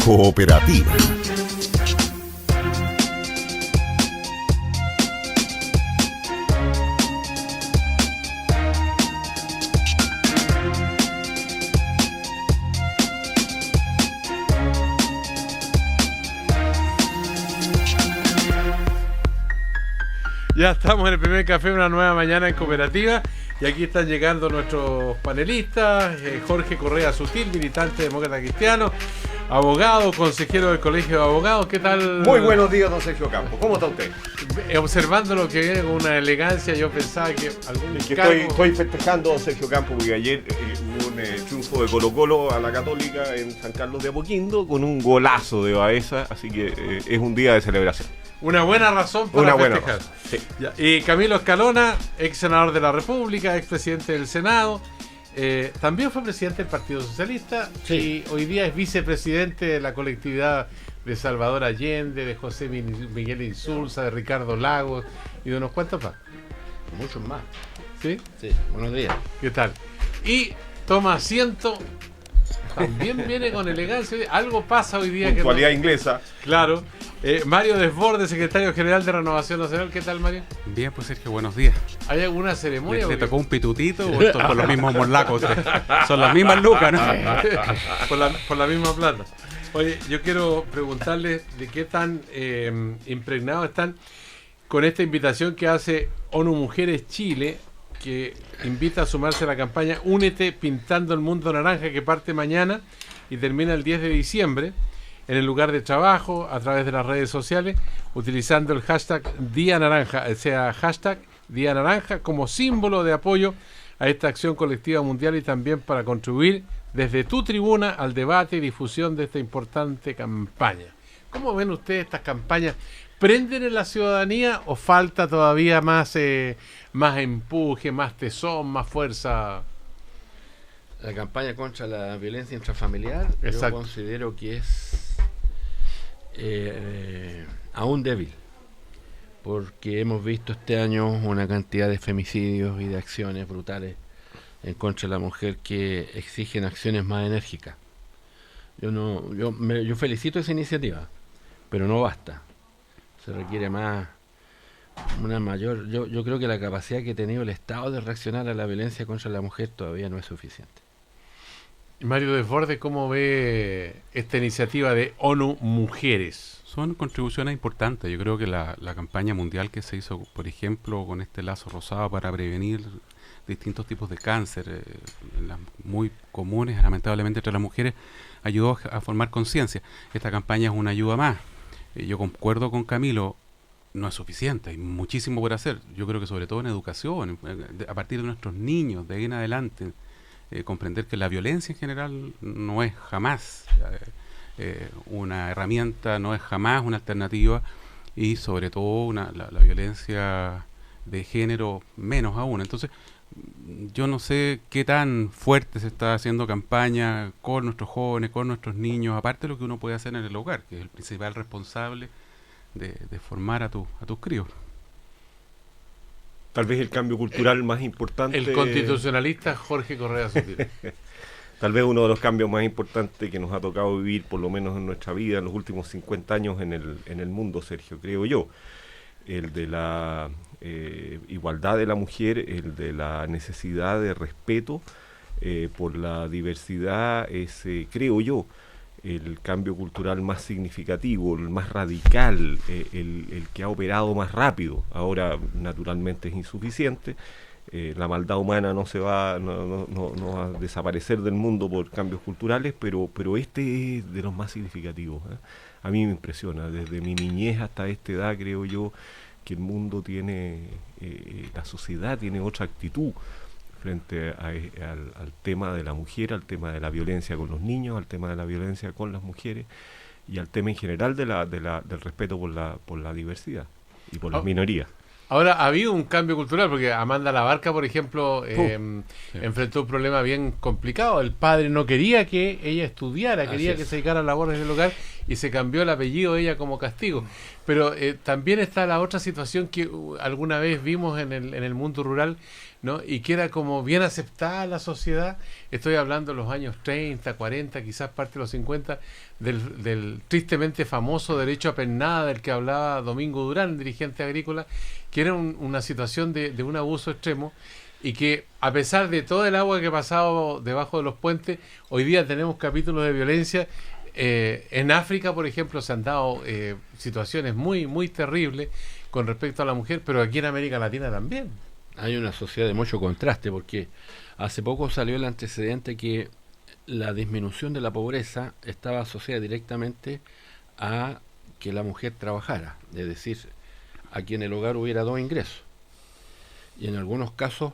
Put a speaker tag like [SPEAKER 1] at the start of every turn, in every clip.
[SPEAKER 1] Cooperativa.
[SPEAKER 2] Ya estamos en el primer café, una nueva mañana en Cooperativa, y aquí están llegando nuestros panelistas. Jorge Correa Sutil, militante demócrata cristiano, abogado, consejero del Colegio de Abogados. ¿Qué tal?
[SPEAKER 3] Muy buenos días, don Sergio Campos. ¿Cómo está usted?
[SPEAKER 2] Observando lo que viene con una elegancia, yo pensaba que algún
[SPEAKER 3] estoy festejando, don Sergio Campos, porque ayer hubo un triunfo de Colo-Colo a la Católica en San Carlos de Apoquindo con un golazo de Baeza, así que es un día de celebración.
[SPEAKER 2] Una buena razón para festejar.
[SPEAKER 3] Sí.
[SPEAKER 2] Ya. Y Camilo Escalona, ex senador de la República, ex presidente del Senado, también fue presidente del Partido Socialista, sí. Y hoy día es vicepresidente de la colectividad de Salvador Allende, de José Miguel Insulza, de Ricardo Lagos y de unos cuantos más.
[SPEAKER 4] Muchos más.
[SPEAKER 2] ¿Sí?
[SPEAKER 4] Sí, buenos días.
[SPEAKER 2] ¿Qué tal? Y toma asiento, también viene con elegancia. Algo pasa hoy día.
[SPEAKER 3] Puntualidad inglesa.
[SPEAKER 2] Claro. Mario Desbordes, secretario general de Renovación Nacional. ¿Qué tal, Mario?
[SPEAKER 5] Bien, pues Sergio, buenos días.
[SPEAKER 2] ¿Hay alguna ceremonia?
[SPEAKER 5] ¿Le tocó un pitutito o esto por los mismos morlacos? Son las mismas lucas, ¿no?
[SPEAKER 2] por la misma plata. Oye, yo quiero preguntarles de qué tan impregnados están con esta invitación que hace ONU Mujeres Chile, que invita a sumarse a la campaña Únete Pintando el Mundo Naranja, que parte mañana y termina el 10 de diciembre. En el lugar de trabajo, a través de las redes sociales, utilizando el hashtag Día Naranja, o sea, hashtag Día Naranja, como símbolo de apoyo a esta acción colectiva mundial y también para contribuir desde tu tribuna al debate y difusión de esta importante campaña. ¿Cómo ven ustedes estas campañas? ¿Prenden en la ciudadanía o falta todavía más empuje, más tesón, más fuerza?
[SPEAKER 4] La campaña contra la violencia intrafamiliar,
[SPEAKER 2] exacto,
[SPEAKER 4] yo considero que es aún débil, porque hemos visto este año una cantidad de femicidios y de acciones brutales en contra de la mujer que exigen acciones más enérgicas. Yo felicito esa iniciativa, pero no basta. Se requiere una mayor. Yo creo que la capacidad que ha tenido el Estado de reaccionar a la violencia contra la mujer todavía no es suficiente.
[SPEAKER 2] Mario Desbordes, ¿cómo ve esta iniciativa de ONU Mujeres?
[SPEAKER 5] Son contribuciones importantes. Yo creo que la campaña mundial que se hizo, por ejemplo, con este lazo rosado para prevenir distintos tipos de cáncer, muy comunes, lamentablemente, entre las mujeres, ayudó a formar conciencia. Esta campaña es una ayuda más. Yo concuerdo con Camilo, no es suficiente, hay muchísimo por hacer. Yo creo que sobre todo en educación, a partir de nuestros niños, de ahí en adelante, comprender que la violencia en general no es jamás una herramienta, no es jamás una alternativa, y sobre todo la violencia de género menos aún. Entonces, yo no sé qué tan fuerte se está haciendo campaña con nuestros jóvenes, con nuestros niños, aparte de lo que uno puede hacer en el hogar, que es el principal responsable de formar a tus críos.
[SPEAKER 3] Tal vez el cambio cultural más importante.
[SPEAKER 2] El constitucionalista Jorge Correa Sutil.
[SPEAKER 3] Tal vez uno de los cambios más importantes que nos ha tocado vivir, por lo menos en nuestra vida, en los últimos 50 años en el mundo, Sergio, creo yo. El de la igualdad de la mujer, el de la necesidad de respeto por la diversidad, es, creo yo, el cambio cultural más significativo, el más radical, el que ha operado más rápido. Ahora, naturalmente, es insuficiente. La maldad humana no va a desaparecer del mundo por cambios culturales, pero este es de los más significativos. A mí me impresiona, desde mi niñez hasta esta edad, creo yo, que el mundo tiene, la sociedad tiene otra actitud frente al tema de la mujer, al tema de la violencia con los niños, al tema de la violencia con las mujeres y al tema en general del respeto por la diversidad y por las minorías.
[SPEAKER 2] Ahora, ha habido un cambio cultural, porque Amanda Labarca, por ejemplo, enfrentó un problema bien complicado. El padre no quería que ella estudiara, quería que se dedicara a labores del hogar, y se cambió el apellido de ella como castigo. Pero también está la otra situación que alguna vez vimos en el mundo rural, ¿no? Y que era como bien aceptada en la sociedad. Estoy hablando de los años 30, 40, quizás parte de los 50, del tristemente famoso derecho a pernada del que hablaba Domingo Durán, dirigente agrícola, que era una situación de un abuso extremo, y que a pesar de todo el agua que ha pasado debajo de los puentes, hoy día tenemos capítulos de violencia. En África, por ejemplo, se han dado situaciones muy, muy terribles con respecto a la mujer, pero aquí en América Latina también.
[SPEAKER 4] Hay una sociedad de mucho contraste, porque hace poco salió el antecedente que la disminución de la pobreza estaba asociada directamente a que la mujer trabajara, es decir, a que en el hogar hubiera 2 ingresos. Y en algunos casos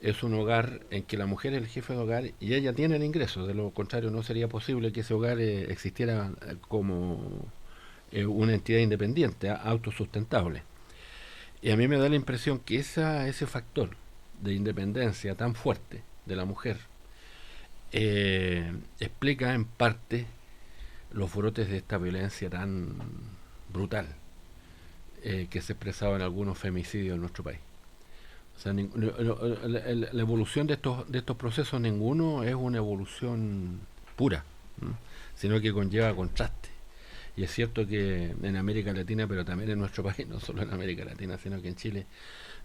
[SPEAKER 4] es un hogar en que la mujer es el jefe de hogar y ella tiene el ingreso, de lo contrario no sería posible que ese hogar existiera como una entidad independiente, autosustentable. Y a mí me da la impresión que ese factor de independencia tan fuerte de la mujer explica en parte los brotes de esta violencia tan brutal que se expresaba en algunos femicidios en nuestro país. O sea, la evolución de estos procesos, ninguno es una evolución pura, ¿no? Sino que conlleva contraste. Y es cierto que en América Latina, pero también en nuestro país, no solo en América Latina, sino que en Chile,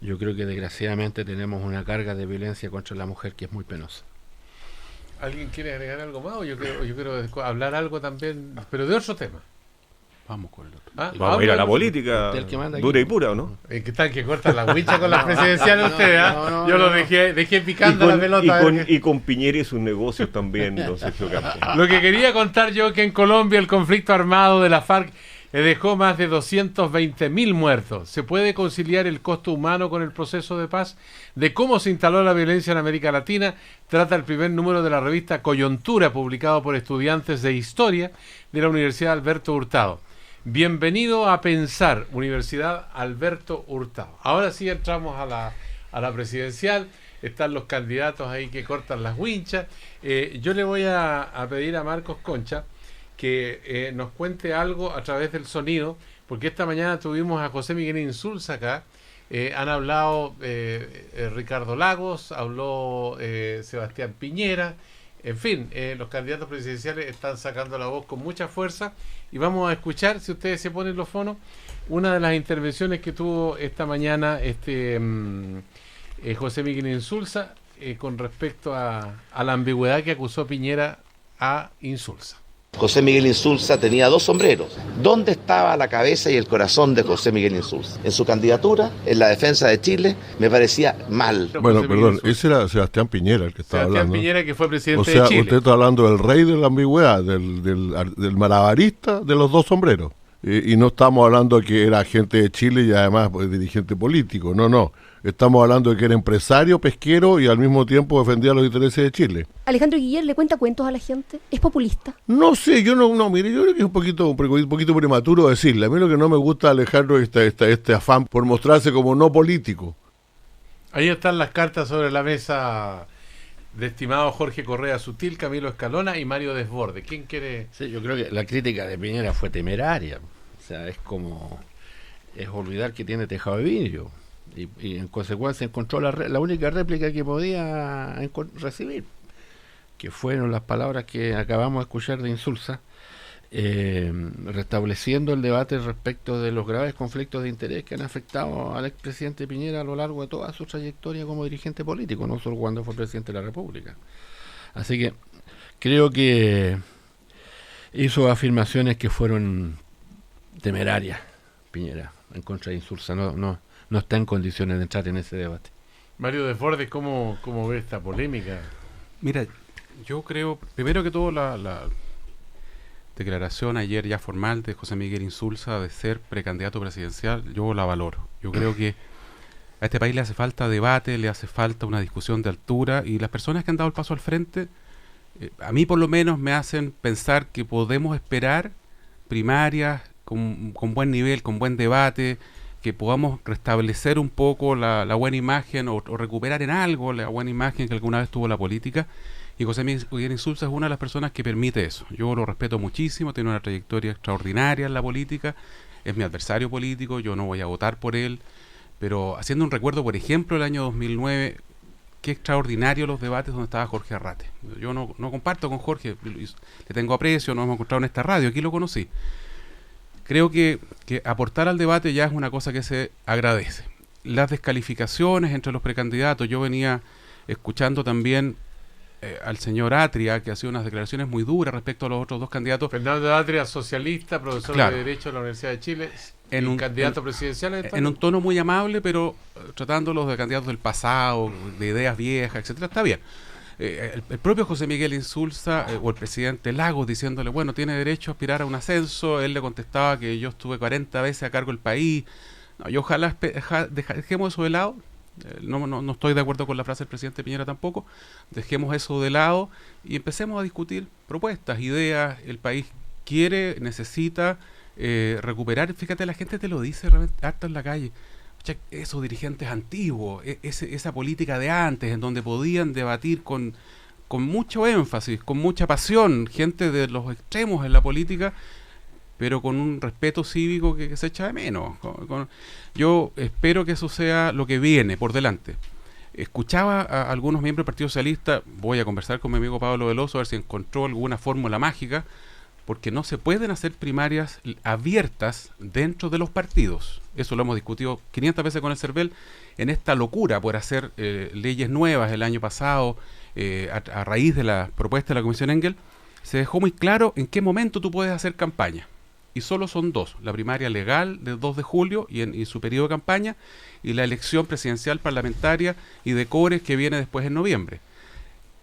[SPEAKER 4] yo creo que desgraciadamente tenemos una carga de violencia contra la mujer que es muy penosa.
[SPEAKER 2] ¿Alguien quiere agregar algo más? O yo quiero hablar algo también, pero de otro tema.
[SPEAKER 5] Vamos con el otro.
[SPEAKER 3] Vamos a ir a la política dura y pura, ¿o no?
[SPEAKER 2] ¿Qué tal que cortan la huicha con las presidenciales ustedes? Yo lo dejé picando la pelota.
[SPEAKER 3] Y con Piñera y sus negocios también, don Sergio Campos.
[SPEAKER 2] Lo que quería contar yo, que en Colombia el conflicto armado de la FARC dejó más de 220.000 muertos. ¿Se puede conciliar el costo humano con el proceso de paz? De cómo se instaló la violencia en América Latina trata el primer número de la revista Coyuntura, publicado por estudiantes de Historia de la Universidad Alberto Hurtado. Bienvenido a Pensar, Universidad Alberto Hurtado. Ahora sí entramos a la presidencial. Están los candidatos ahí que cortan las winchas. Yo le voy a pedir a Marcos Concha que nos cuente algo a través del sonido, porque esta mañana tuvimos a José Miguel Insulza acá. Han hablado Ricardo Lagos, habló Sebastián Piñera. En fin, los candidatos presidenciales están sacando la voz con mucha fuerza y vamos a escuchar, si ustedes se ponen los fonos, una de las intervenciones que tuvo esta mañana José Miguel Insulza con respecto a la ambigüedad que acusó Piñera a Insulza.
[SPEAKER 1] José Miguel Insulza tenía 2 sombreros. ¿Dónde estaba la cabeza y el corazón de José Miguel Insulza? En su candidatura, en la defensa de Chile, me parecía mal.
[SPEAKER 6] Bueno, perdón, ese era Sebastián Piñera el que estaba hablando.
[SPEAKER 2] Sebastián Piñera, que fue presidente
[SPEAKER 6] de Chile. O sea,
[SPEAKER 2] usted
[SPEAKER 6] está hablando del rey de la ambigüedad, del malabarista de los 2 sombreros. Y no estamos hablando de que era agente de Chile y además dirigente político. No. Estamos hablando de que era empresario, pesquero y al mismo tiempo defendía los intereses de Chile.
[SPEAKER 7] Alejandro Guiller le cuenta cuentos a la gente. ¿Es populista?
[SPEAKER 6] No sé, mire, yo creo que es un poquito prematuro decirle. A mí lo que no me gusta, Alejandro, es este afán por mostrarse como no político.
[SPEAKER 2] Ahí están las cartas sobre la mesa de estimado Jorge Correa Sutil, Camilo Escalona y Mario Desbordes. ¿Quién quiere...?
[SPEAKER 4] Sí, yo creo que la crítica de Piñera fue temeraria. O sea, es olvidar que tiene tejado de vidrio. Y en consecuencia encontró la única réplica que podía recibir, que fueron las palabras que acabamos de escuchar de Insulza, restableciendo el debate respecto de los graves conflictos de interés que han afectado al expresidente Piñera a lo largo de toda su trayectoria como dirigente político, no solo cuando fue presidente de la República. Así que creo que hizo afirmaciones que fueron temerarias, Piñera, en contra de Insulza. No está en condiciones de entrar en ese debate.
[SPEAKER 2] Mario Desbordes, ¿cómo ve esta polémica?
[SPEAKER 5] Mira, yo creo, primero que todo, la declaración ayer ya formal de José Miguel Insulza de ser precandidato presidencial, yo la valoro. Yo creo que a este país le hace falta debate, le hace falta una discusión de altura, y las personas que han dado el paso al frente, a mí por lo menos me hacen pensar que podemos esperar primarias con buen nivel, con buen debate, que podamos restablecer un poco la buena imagen o recuperar en algo la buena imagen que alguna vez tuvo la política. Y José Miguel Insulza es una de las personas que permite eso. Yo lo respeto muchísimo, tiene una trayectoria extraordinaria en la política, es mi adversario político, yo no voy a votar por él, Pero haciendo un recuerdo, por ejemplo, el año 2009, qué extraordinario los debates donde estaba Jorge Arrate. Yo no comparto con Jorge, le tengo aprecio, nos hemos encontrado en esta radio, aquí lo conocí. Creo que aportar al debate ya es una cosa que se agradece. Las descalificaciones entre los precandidatos, yo venía escuchando también al señor Atria, que hacía unas declaraciones muy duras respecto a los otros dos candidatos.
[SPEAKER 2] Fernando Atria, socialista, profesor
[SPEAKER 5] Claro.
[SPEAKER 2] de Derecho de la Universidad de Chile,
[SPEAKER 5] En un
[SPEAKER 2] candidato presidencial.
[SPEAKER 5] En un tono muy amable, pero tratándolos de candidatos del pasado, de ideas viejas, etcétera, está bien. El propio José Miguel Insulza, o el presidente Lagos, diciéndole, bueno, tiene derecho a aspirar a un ascenso, él le contestaba que yo estuve 40 veces a cargo del país. No, yo ojalá dejemos eso de lado. No estoy de acuerdo con la frase del presidente Piñera tampoco. Dejemos eso de lado y empecemos a discutir propuestas, ideas. El país quiere, necesita recuperar. Fíjate, la gente te lo dice harto en la calle. O sea, esos dirigentes antiguos, esa política de antes, en donde podían debatir con mucho énfasis, con mucha pasión, gente de los extremos en la política, pero con un respeto cívico que se echa de menos. Yo espero que eso sea lo que viene por delante. Escuchaba a algunos miembros del Partido Socialista, voy a conversar con mi amigo Pablo Veloso a ver si encontró alguna fórmula mágica, porque no se pueden hacer primarias abiertas dentro de los partidos. Eso lo hemos discutido 500 veces con el CERVEL, en esta locura por hacer leyes nuevas el año pasado, a raíz de la propuesta de la Comisión Engel, se dejó muy claro en qué momento tú puedes hacer campaña. Y solo son dos: la primaria legal del 2 de julio y su periodo de campaña, y la elección presidencial, parlamentaria y de cores que viene después en noviembre.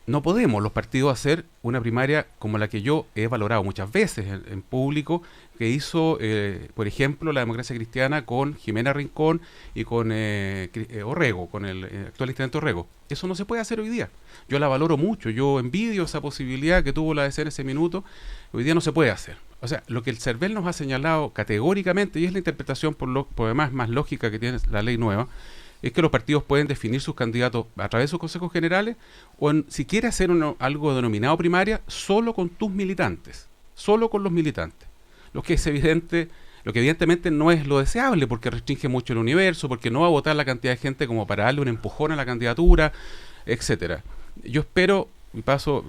[SPEAKER 5] No podemos los partidos hacer una primaria como la que yo he valorado muchas veces en público, que hizo, por ejemplo, la Democracia Cristiana con Jimena Rincón y con Orrego, con el actual intendente Orrego. Eso no se puede hacer hoy día. Yo la valoro mucho, yo envidio esa posibilidad que tuvo la DC en ese minuto. Hoy día no se puede hacer. O sea, lo que el CERVEL nos ha señalado categóricamente, y es la interpretación por demás más lógica que tiene la ley nueva, es que los partidos pueden definir sus candidatos a través de sus consejos generales, o si quiere hacer algo denominado primaria, solo con tus militantes, solo con los militantes. Lo que evidentemente no es lo deseable, porque restringe mucho el universo, porque no va a votar la cantidad de gente como para darle un empujón a la candidatura, etcétera. Yo espero, y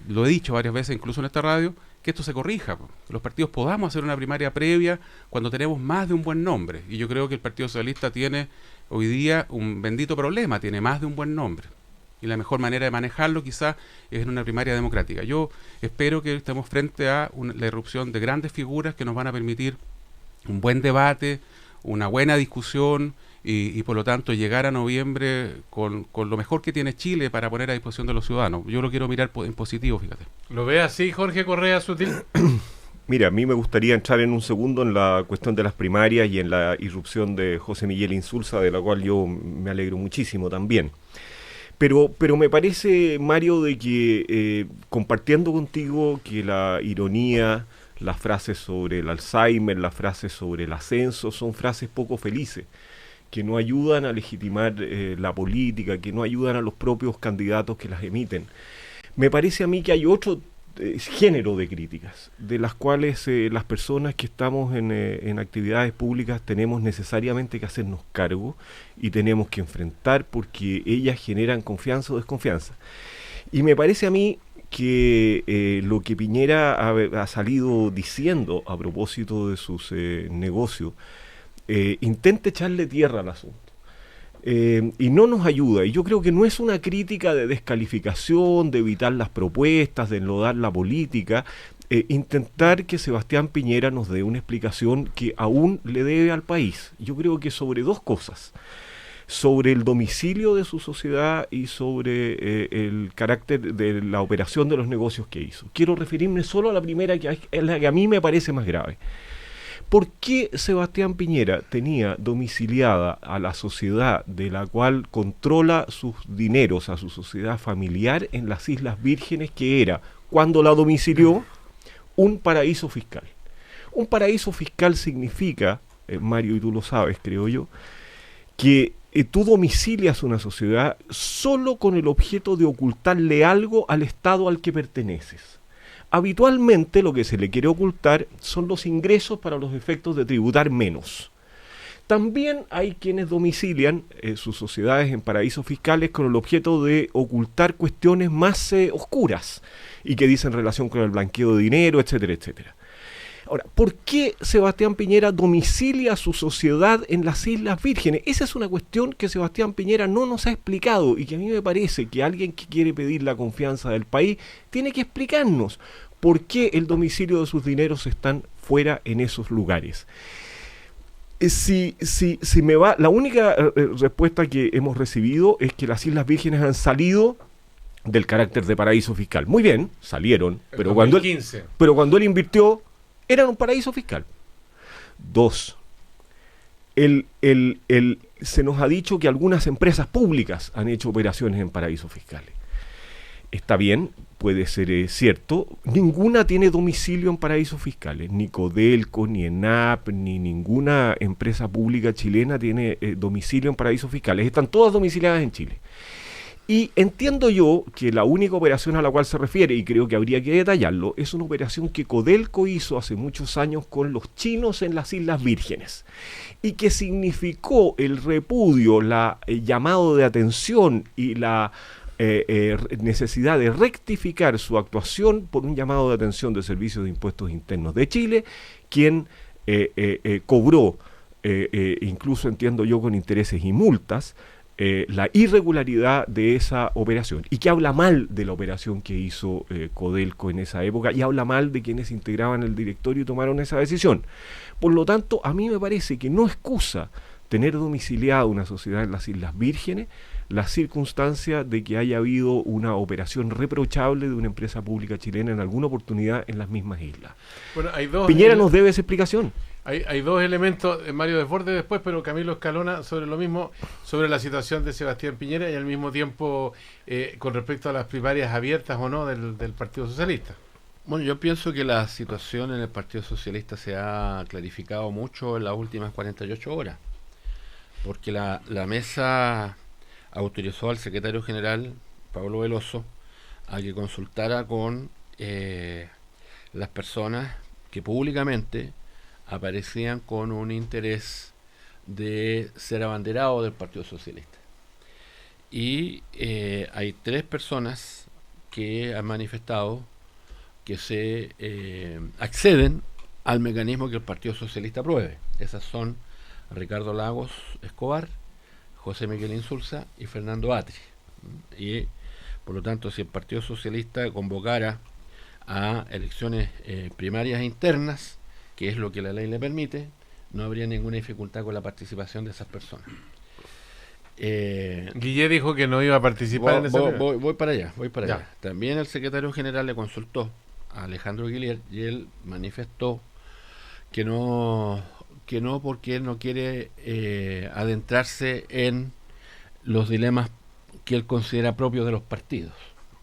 [SPEAKER 5] lo he dicho varias veces incluso en esta radio, que esto se corrija, que los partidos podamos hacer una primaria previa cuando tenemos más de un buen nombre. Y yo creo que el Partido Socialista tiene hoy día un bendito problema, tiene más de un buen nombre. Y la mejor manera de manejarlo quizás es en una primaria democrática. Yo espero que estemos frente a la irrupción de grandes figuras que nos van a permitir un buen debate, una buena discusión, y por lo tanto llegar a noviembre con lo mejor que tiene Chile para poner a disposición de los ciudadanos. Yo lo quiero mirar en positivo, fíjate.
[SPEAKER 2] ¿Lo ve así, Jorge Correa Sutil?
[SPEAKER 3] Mira, a mí me gustaría entrar en un segundo en la cuestión de las primarias y en la irrupción de José Miguel Insulza, de la cual yo me alegro muchísimo también. Pero me parece, Mario, de que compartiendo contigo que la ironía, las frases sobre el Alzheimer, las frases sobre el ascenso, son frases poco felices, que no ayudan a legitimar la política, que no ayudan a los propios candidatos que las emiten. Me parece a mí que hay otro género de críticas, de las cuales las personas que estamos en actividades públicas tenemos necesariamente que hacernos cargo y tenemos que enfrentar, porque ellas generan confianza o desconfianza. Y me parece a mí que lo que Piñera ha salido diciendo a propósito de sus negocios, intenta echarle tierra al asunto. Y no nos ayuda, y yo creo que no es una crítica de descalificación, de evitar las propuestas, de enlodar la política, intentar que Sebastián Piñera nos dé una explicación que aún le debe al país. Yo creo que sobre dos cosas: sobre el domicilio de su sociedad y sobre el carácter de la operación de los negocios que hizo. Quiero referirme solo a la primera, que es la que a mí me parece más grave. ¿Por qué Sebastián Piñera tenía domiciliada a la sociedad de la cual controla sus dineros, a su sociedad familiar, en las Islas Vírgenes, que era, cuando la domicilió, un paraíso fiscal? Un paraíso fiscal significa, Mario, y tú lo sabes, creo yo, que tú domicilias una sociedad solo con el objeto de ocultarle algo al Estado al que perteneces. Habitualmente lo que se le quiere ocultar son los ingresos para los efectos de tributar menos. También hay quienes domicilian sus sociedades en paraísos fiscales con el objeto de ocultar cuestiones más oscuras y que dicen relación con el blanqueo de dinero, etcétera, etcétera. Ahora, ¿por qué Sebastián Piñera domicilia su sociedad en las Islas Vírgenes? Esa es una cuestión que Sebastián Piñera no nos ha explicado y que a mí me parece que alguien que quiere pedir la confianza del país tiene que explicarnos por qué el domicilio de sus dineros están fuera en esos lugares. Si me va, la única respuesta que hemos recibido es que las Islas Vírgenes han salido del carácter de paraíso fiscal. Muy bien, salieron, pero cuando él invirtió, eran un paraíso fiscal. 2. Se nos ha dicho que algunas empresas públicas han hecho operaciones en paraísos fiscales. Está bien, puede ser cierto, ninguna tiene domicilio en paraísos fiscales, ni Codelco, ni ENAP, ni ninguna empresa pública chilena tiene domicilio en paraísos fiscales, están todas domiciliadas en Chile. Y entiendo yo que la única operación a la cual se refiere, y creo que habría que detallarlo, es una operación que Codelco hizo hace muchos años con los chinos en las Islas Vírgenes, y que significó el repudio, el llamado de atención y la necesidad de rectificar su actuación por un llamado de atención del Servicio de Impuestos Internos de Chile, quien cobró, incluso entiendo yo con intereses y multas, la irregularidad de esa operación, y que habla mal de la operación que hizo Codelco en esa época, y habla mal de quienes integraban el directorio y tomaron esa decisión. Por lo tanto, a mí me parece que no excusa tener domiciliada una sociedad en las Islas Vírgenes la circunstancia de que haya habido una operación reprochable de una empresa pública chilena en alguna oportunidad en las mismas islas.
[SPEAKER 2] Bueno, hay dos
[SPEAKER 3] Piñera nos debe esa explicación.
[SPEAKER 2] Hay dos elementos, Mario Desbordes después, pero Camilo Escalona sobre lo mismo, sobre la situación de Sebastián Piñera y al mismo tiempo con respecto a las primarias abiertas o no del Partido Socialista.
[SPEAKER 4] Bueno, yo pienso que la situación en el Partido Socialista se ha clarificado mucho en las últimas 48 horas, porque la mesa autorizó al secretario general, Pablo Veloso, a que consultara con las personas que públicamente aparecían con un interés de ser abanderado del Partido Socialista. Y hay 3 personas que han manifestado que se acceden al mecanismo que el Partido Socialista apruebe. Esas son Ricardo Lagos Escobar, José Miguel Insulza y Fernando Atri. Y por lo tanto, si el Partido Socialista convocara a elecciones primarias internas, que es lo que la ley le permite, no habría ninguna dificultad con la participación de esas personas.
[SPEAKER 2] Guille dijo que no iba a participar en esa
[SPEAKER 4] voy para allá. También el secretario general le consultó a Alejandro Guillier y él manifestó que no porque él no quiere adentrarse en los dilemas que él considera propios de los partidos,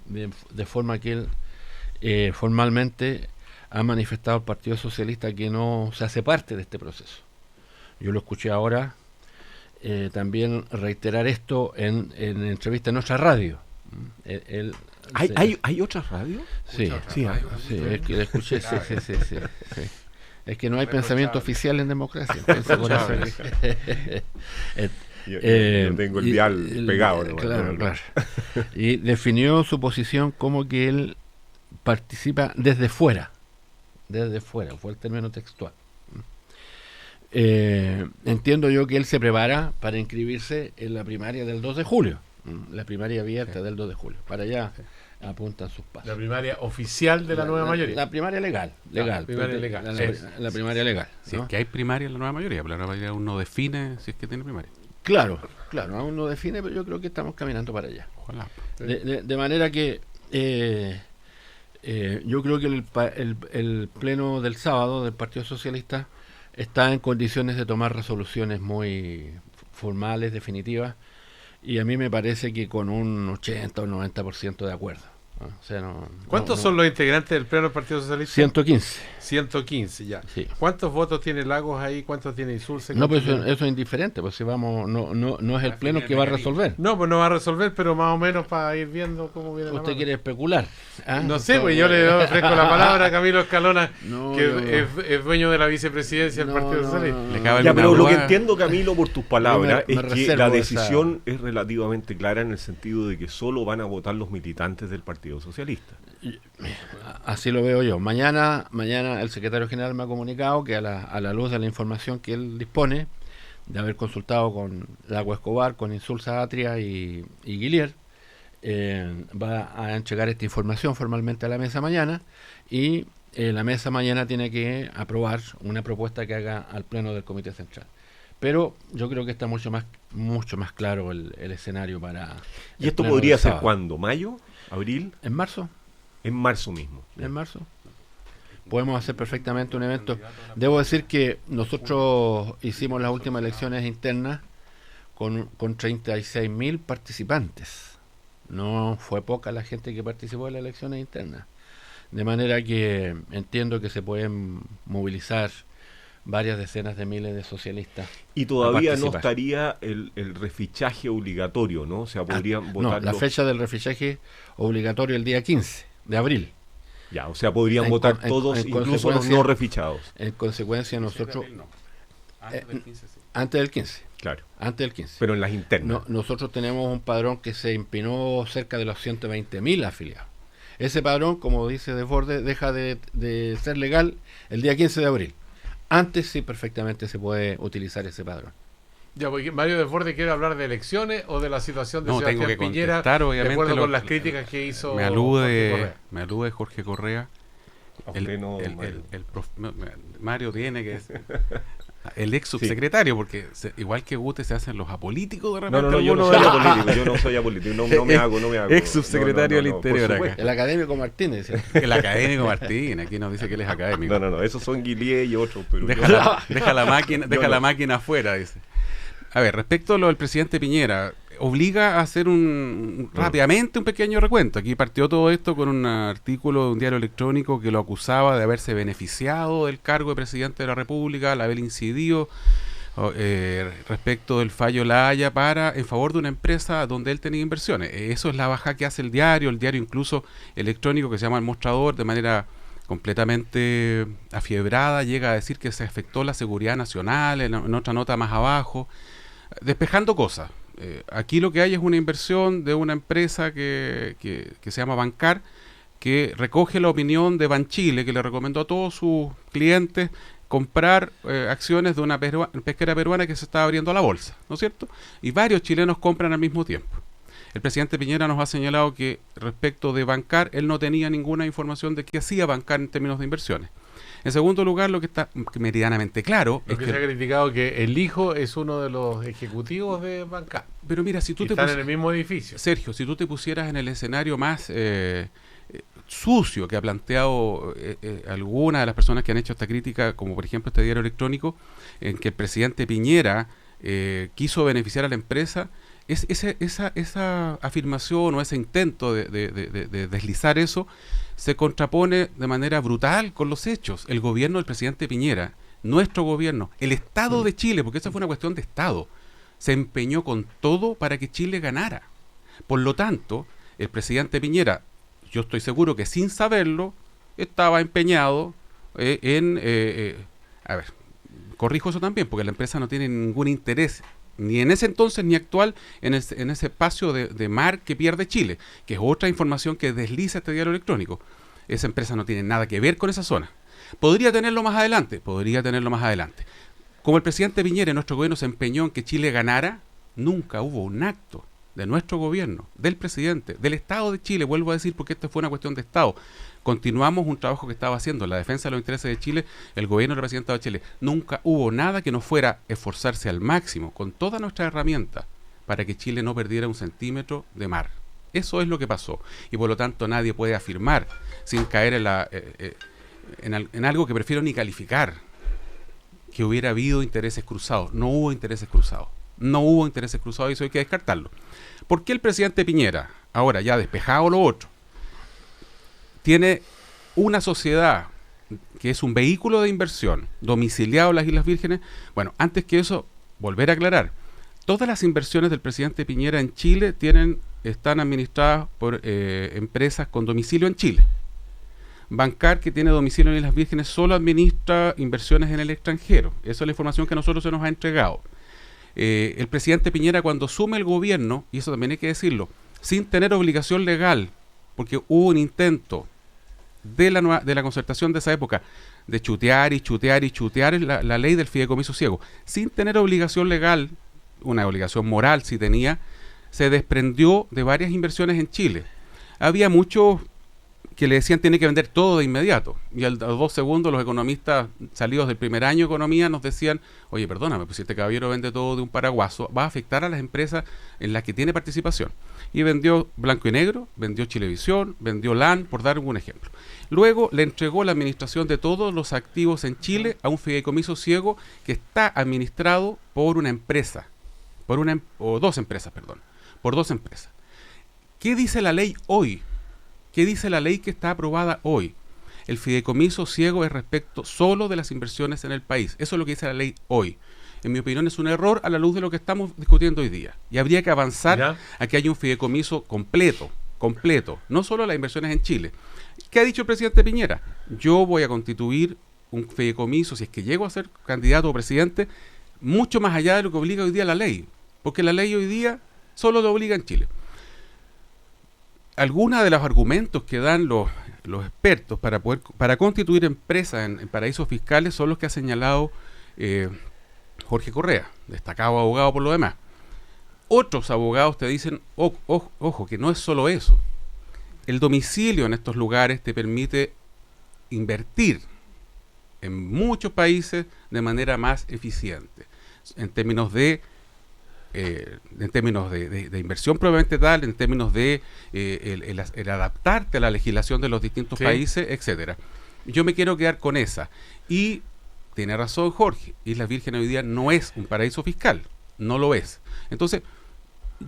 [SPEAKER 4] de forma que él formalmente ha manifestado al Partido Socialista que no se hace parte de este proceso. Yo lo escuché ahora también reiterar esto en entrevista en otra radio.
[SPEAKER 3] ¿Hay otras radios?
[SPEAKER 4] Sí, es que lo escuché, sí. Es que no hay pensamiento oficial en democracia.
[SPEAKER 3] Yo tengo el dial pegado.
[SPEAKER 4] Claro. Y definió su posición como que él participa desde fuera, fue el término textual. Entiendo yo que él se prepara para inscribirse en la primaria del 2 de julio, la primaria abierta del 2 de julio. Para allá apuntan sus pasos.
[SPEAKER 2] La primaria oficial de la nueva mayoría.
[SPEAKER 4] La primaria legal. La primaria legal.
[SPEAKER 5] Si es que hay primaria en la nueva mayoría, pero la nueva mayoría aún no define si es que tiene primaria.
[SPEAKER 4] Claro, aún no define, pero yo creo que estamos caminando para allá.
[SPEAKER 5] Ojalá.
[SPEAKER 4] De manera que yo creo que el pleno del sábado del Partido Socialista está en condiciones de tomar resoluciones muy formales, definitivas, y a mí me parece que con un 80 o 90% de acuerdo. O sea,
[SPEAKER 2] ¿Cuántos son los integrantes del Pleno del Partido Socialista?
[SPEAKER 4] 115.
[SPEAKER 2] 115, ya.
[SPEAKER 4] Sí.
[SPEAKER 2] ¿Cuántos votos tiene Lagos ahí? ¿Cuántos tiene Insulza?
[SPEAKER 4] No, pues eso es indiferente, pues si vamos, no es el pleno que va a resolver.
[SPEAKER 2] No, pues no va a resolver, pero más o menos para ir viendo cómo viene la
[SPEAKER 4] Usted
[SPEAKER 2] mano.
[SPEAKER 4] quiere especular. ¿Ah?
[SPEAKER 2] No sé, pues yo le ofrezco la palabra a Camilo Escalona,
[SPEAKER 4] No,
[SPEAKER 2] que
[SPEAKER 4] no.
[SPEAKER 2] es dueño de la vicepresidencia del Partido Socialista.
[SPEAKER 5] Le cabe
[SPEAKER 3] Ya,
[SPEAKER 5] alguna
[SPEAKER 3] pero lo que
[SPEAKER 5] duda?
[SPEAKER 3] entiendo, Camilo, por tus palabras,
[SPEAKER 4] Yo me
[SPEAKER 3] es que
[SPEAKER 4] reservo
[SPEAKER 3] la
[SPEAKER 4] esa-
[SPEAKER 3] decisión es relativamente clara en el sentido de que solo van a votar los militantes del Partido Socialista.
[SPEAKER 4] Así lo veo yo. Mañana el secretario general me ha comunicado que a la luz de la información que él dispone, de haber consultado con Lago Escobar, con Insulza Atria y Guilier, va a entregar esta información formalmente a la mesa mañana y la mesa mañana tiene que aprobar una propuesta que haga al pleno del Comité Central. Pero yo creo que está mucho más claro el escenario para...
[SPEAKER 3] ¿Y
[SPEAKER 4] el
[SPEAKER 3] esto
[SPEAKER 4] pleno
[SPEAKER 3] podría
[SPEAKER 4] del
[SPEAKER 3] ser
[SPEAKER 4] sábado.
[SPEAKER 3] cuándo? ¿Mayo? ¿Abril?
[SPEAKER 4] ¿En marzo?
[SPEAKER 3] En marzo mismo.
[SPEAKER 4] En marzo. Podemos hacer perfectamente un evento. Debo decir que nosotros hicimos las últimas elecciones internas con 36.000 participantes. No fue poca la gente que participó en las elecciones internas. De manera que entiendo que se pueden movilizar varias decenas de miles de socialistas.
[SPEAKER 3] Y todavía no
[SPEAKER 4] participar.
[SPEAKER 3] estaría el refichaje obligatorio, ¿no? O sea, podrían votar
[SPEAKER 4] No, la fecha del refichaje obligatorio el día 15 de abril.
[SPEAKER 3] Ya, o sea, podrían
[SPEAKER 4] En
[SPEAKER 3] votar
[SPEAKER 4] con- en-
[SPEAKER 3] todos,
[SPEAKER 4] en
[SPEAKER 3] incluso los
[SPEAKER 4] consecuencia-
[SPEAKER 3] no refichados.
[SPEAKER 4] En consecuencia nosotros...
[SPEAKER 5] Antes del 15, sí.
[SPEAKER 4] Antes del 15.
[SPEAKER 3] Claro.
[SPEAKER 4] Antes del 15.
[SPEAKER 3] Pero en las internas.
[SPEAKER 4] Nosotros tenemos un padrón que se empinó cerca de los 120.000 afiliados. Ese padrón, como dice Desbordes, deja de ser legal el día 15 de abril. Antes sí perfectamente se puede utilizar ese padrón.
[SPEAKER 2] Ya, porque Mario Desbordes quiere hablar de elecciones o de la situación de
[SPEAKER 5] No, tengo
[SPEAKER 2] Sebastián
[SPEAKER 5] que
[SPEAKER 2] Piñera,
[SPEAKER 5] contestar,
[SPEAKER 2] de
[SPEAKER 5] obviamente,
[SPEAKER 2] acuerdo
[SPEAKER 5] lo-
[SPEAKER 2] con las críticas que hizo
[SPEAKER 5] Me
[SPEAKER 2] Jorge
[SPEAKER 5] alude Jorge Correa.
[SPEAKER 3] A usted no,
[SPEAKER 5] el
[SPEAKER 3] Mario.
[SPEAKER 5] Mario tiene que el ex subsecretario, porque igual que Gute se hacen los apolíticos de repente.
[SPEAKER 3] No, yo no
[SPEAKER 5] algunos
[SPEAKER 3] soy
[SPEAKER 5] de los-
[SPEAKER 3] apolítico, yo no soy apolítico, no me hago.
[SPEAKER 5] Ex subsecretario del
[SPEAKER 3] por
[SPEAKER 5] Interior acá.
[SPEAKER 3] supuesto.
[SPEAKER 4] El académico Martínez.
[SPEAKER 5] El académico Martín, aquí nos dice que él es académico.
[SPEAKER 3] No, esos son Guillier y otros, pero
[SPEAKER 5] Deja la máquina,
[SPEAKER 3] Yo no.
[SPEAKER 5] máquina afuera, dice. A ver, respecto a lo del presidente Piñera, obliga a hacer rápidamente un pequeño recuento. Aquí partió todo esto con un artículo de un diario electrónico que lo acusaba de haberse beneficiado del cargo de presidente de la República, al haber incidido respecto del fallo La Haya en favor de una empresa donde él tenía inversiones. Eso es la baja que hace el diario incluso electrónico que se llama El Mostrador, de manera completamente afiebrada, llega a decir que se afectó la seguridad nacional, en otra nota más abajo, despejando cosas. Aquí lo que hay es una inversión de una empresa que se llama Bancar, que recoge la opinión de Banchile, que le recomendó a todos sus clientes comprar acciones de una pesquera peruana que se estaba abriendo a la bolsa, ¿no es cierto? Y varios chilenos compran al mismo tiempo. El presidente Piñera nos ha señalado que respecto de Bancar, él no tenía ninguna información de qué hacía Bancar en términos de inversiones. En segundo lugar, lo que está meridianamente claro
[SPEAKER 2] Lo
[SPEAKER 5] es
[SPEAKER 2] que
[SPEAKER 5] que...
[SPEAKER 2] se ha criticado que el hijo es uno de los ejecutivos de Bancar.
[SPEAKER 5] Pero mira, si tú
[SPEAKER 2] Y
[SPEAKER 5] te
[SPEAKER 2] están en el mismo edificio.
[SPEAKER 5] Sergio, si tú te pusieras en el escenario más sucio que ha planteado alguna de las personas que han hecho esta crítica, como por ejemplo este diario electrónico, en que el presidente Piñera quiso beneficiar a la empresa, esa afirmación o ese intento de deslizar eso se contrapone de manera brutal con los hechos. El gobierno del presidente Piñera, nuestro gobierno, el Estado de Chile, porque esa fue una cuestión de Estado, se empeñó con todo para que Chile ganara. Por lo tanto, el presidente Piñera, yo estoy seguro que sin saberlo, estaba empeñado a ver, corrijo eso también, porque la empresa no tiene ningún interés, ni en ese entonces ni actual, en ese espacio de mar que pierde Chile, que es otra información que desliza este diario electrónico. Esa empresa no tiene nada que ver con esa zona. Podría tenerlo más adelante. Como el presidente Piñera y nuestro gobierno se empeñó en que Chile ganara, nunca hubo un acto de nuestro gobierno, del presidente, del Estado de Chile, vuelvo a decir porque esta fue una cuestión de Estado. Continuamos un trabajo que estaba haciendo en la defensa de los intereses de Chile, el gobierno representado de Chile. Nunca hubo nada que no fuera esforzarse al máximo, con todas nuestras herramientas, para que Chile no perdiera un centímetro de mar. Eso es lo que pasó. Y por lo tanto nadie puede afirmar, sin caer en algo que prefiero ni calificar, que hubiera habido intereses cruzados. No hubo intereses cruzados. Y eso hay que descartarlo. ¿Por qué el presidente Piñera, ahora ya despejado lo otro, tiene una sociedad que es un vehículo de inversión domiciliado en las Islas Vírgenes. Bueno, antes que eso, volver a aclarar, todas las inversiones del presidente Piñera en Chile están administradas por empresas con domicilio en Chile. Bancar, que tiene domicilio en Islas Vírgenes, solo administra inversiones en el extranjero. Esa es la información que a nosotros se nos ha entregado. El presidente Piñera, cuando asume el gobierno, y eso también hay que decirlo, sin tener obligación legal, porque hubo un intento de la concertación de esa época de chutear la ley del fideicomiso ciego, sin tener obligación legal, una obligación moral si tenía, se desprendió de varias inversiones en Chile. Había muchos que le decían tiene que vender todo de inmediato, y a los 2 segundos los economistas salidos del primer año de economía nos decían, oye, perdóname, pues si este caballero vende todo de un paraguaso, va a afectar a las empresas en las que tiene participación. Y vendió Blanco y Negro, vendió Chilevisión, vendió LAN, por dar un ejemplo. Luego le entregó la administración de todos los activos en Chile a un fideicomiso ciego que está administrado por una empresa, por dos empresas. ¿Qué dice la ley hoy? ¿Qué dice la ley que está aprobada hoy? El fideicomiso ciego es respecto solo de las inversiones en el país. Eso es lo que dice la ley hoy. En mi opinión es un error a la luz de lo que estamos discutiendo hoy día. Y habría que avanzar a que haya un fideicomiso completo, no solo las inversiones en Chile. ¿Qué ha dicho el presidente Piñera? Yo voy a constituir un fideicomiso, si es que llego a ser candidato o presidente, mucho más allá de lo que obliga hoy día la ley. Porque la ley hoy día solo lo obliga en Chile. Algunos de los argumentos que dan los expertos para constituir empresas en paraísos fiscales son los que ha señalado Jorge Correa, destacado abogado por lo demás. Otros abogados te dicen, ojo, que no es solo eso. El domicilio en estos lugares te permite invertir en muchos países de manera más eficiente, en términos de inversión probablemente tal, en términos de el adaptarte a la legislación de los distintos países, etcétera. Yo me quiero quedar con esa. Y tiene razón Jorge, Islas Vírgenes hoy día no es un paraíso fiscal, no lo es. Entonces,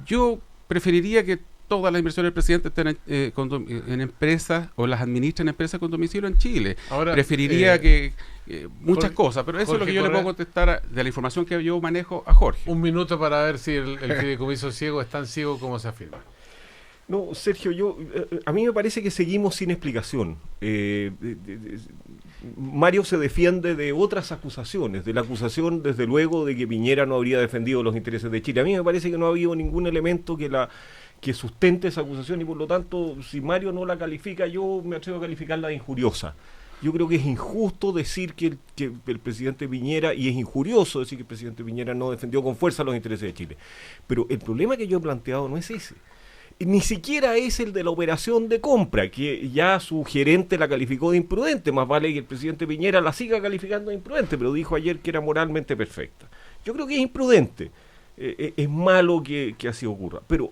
[SPEAKER 5] yo preferiría que todas las inversiones del presidente estén en empresas o las administren en empresas con domicilio en Chile. Ahora, preferiría que muchas cosas, pero eso Jorge, es lo que yo le puedo contestar de la información que yo manejo a Jorge.
[SPEAKER 2] Un minuto para ver si el fideicomiso ciego es tan ciego como se afirma.
[SPEAKER 3] No, Sergio, a mí me parece que seguimos sin explicación. Mario se defiende de otras acusaciones, de la acusación, desde luego, de que Piñera no habría defendido los intereses de Chile. A mí me parece que no ha habido ningún elemento que sustente esa acusación y, por lo tanto, si Mario no la califica, yo me atrevo a calificarla de injuriosa. Yo creo que es injusto decir que el presidente Piñera, y es injurioso decir que el presidente Piñera no defendió con fuerza los intereses de Chile. Pero el problema que yo he planteado no es ese. Ni siquiera es el de la operación de compra, que ya su gerente la calificó de imprudente. Más vale que el presidente Piñera la siga calificando de imprudente, pero dijo ayer que era moralmente perfecta. Yo creo que es imprudente. Es malo que así ocurra. Pero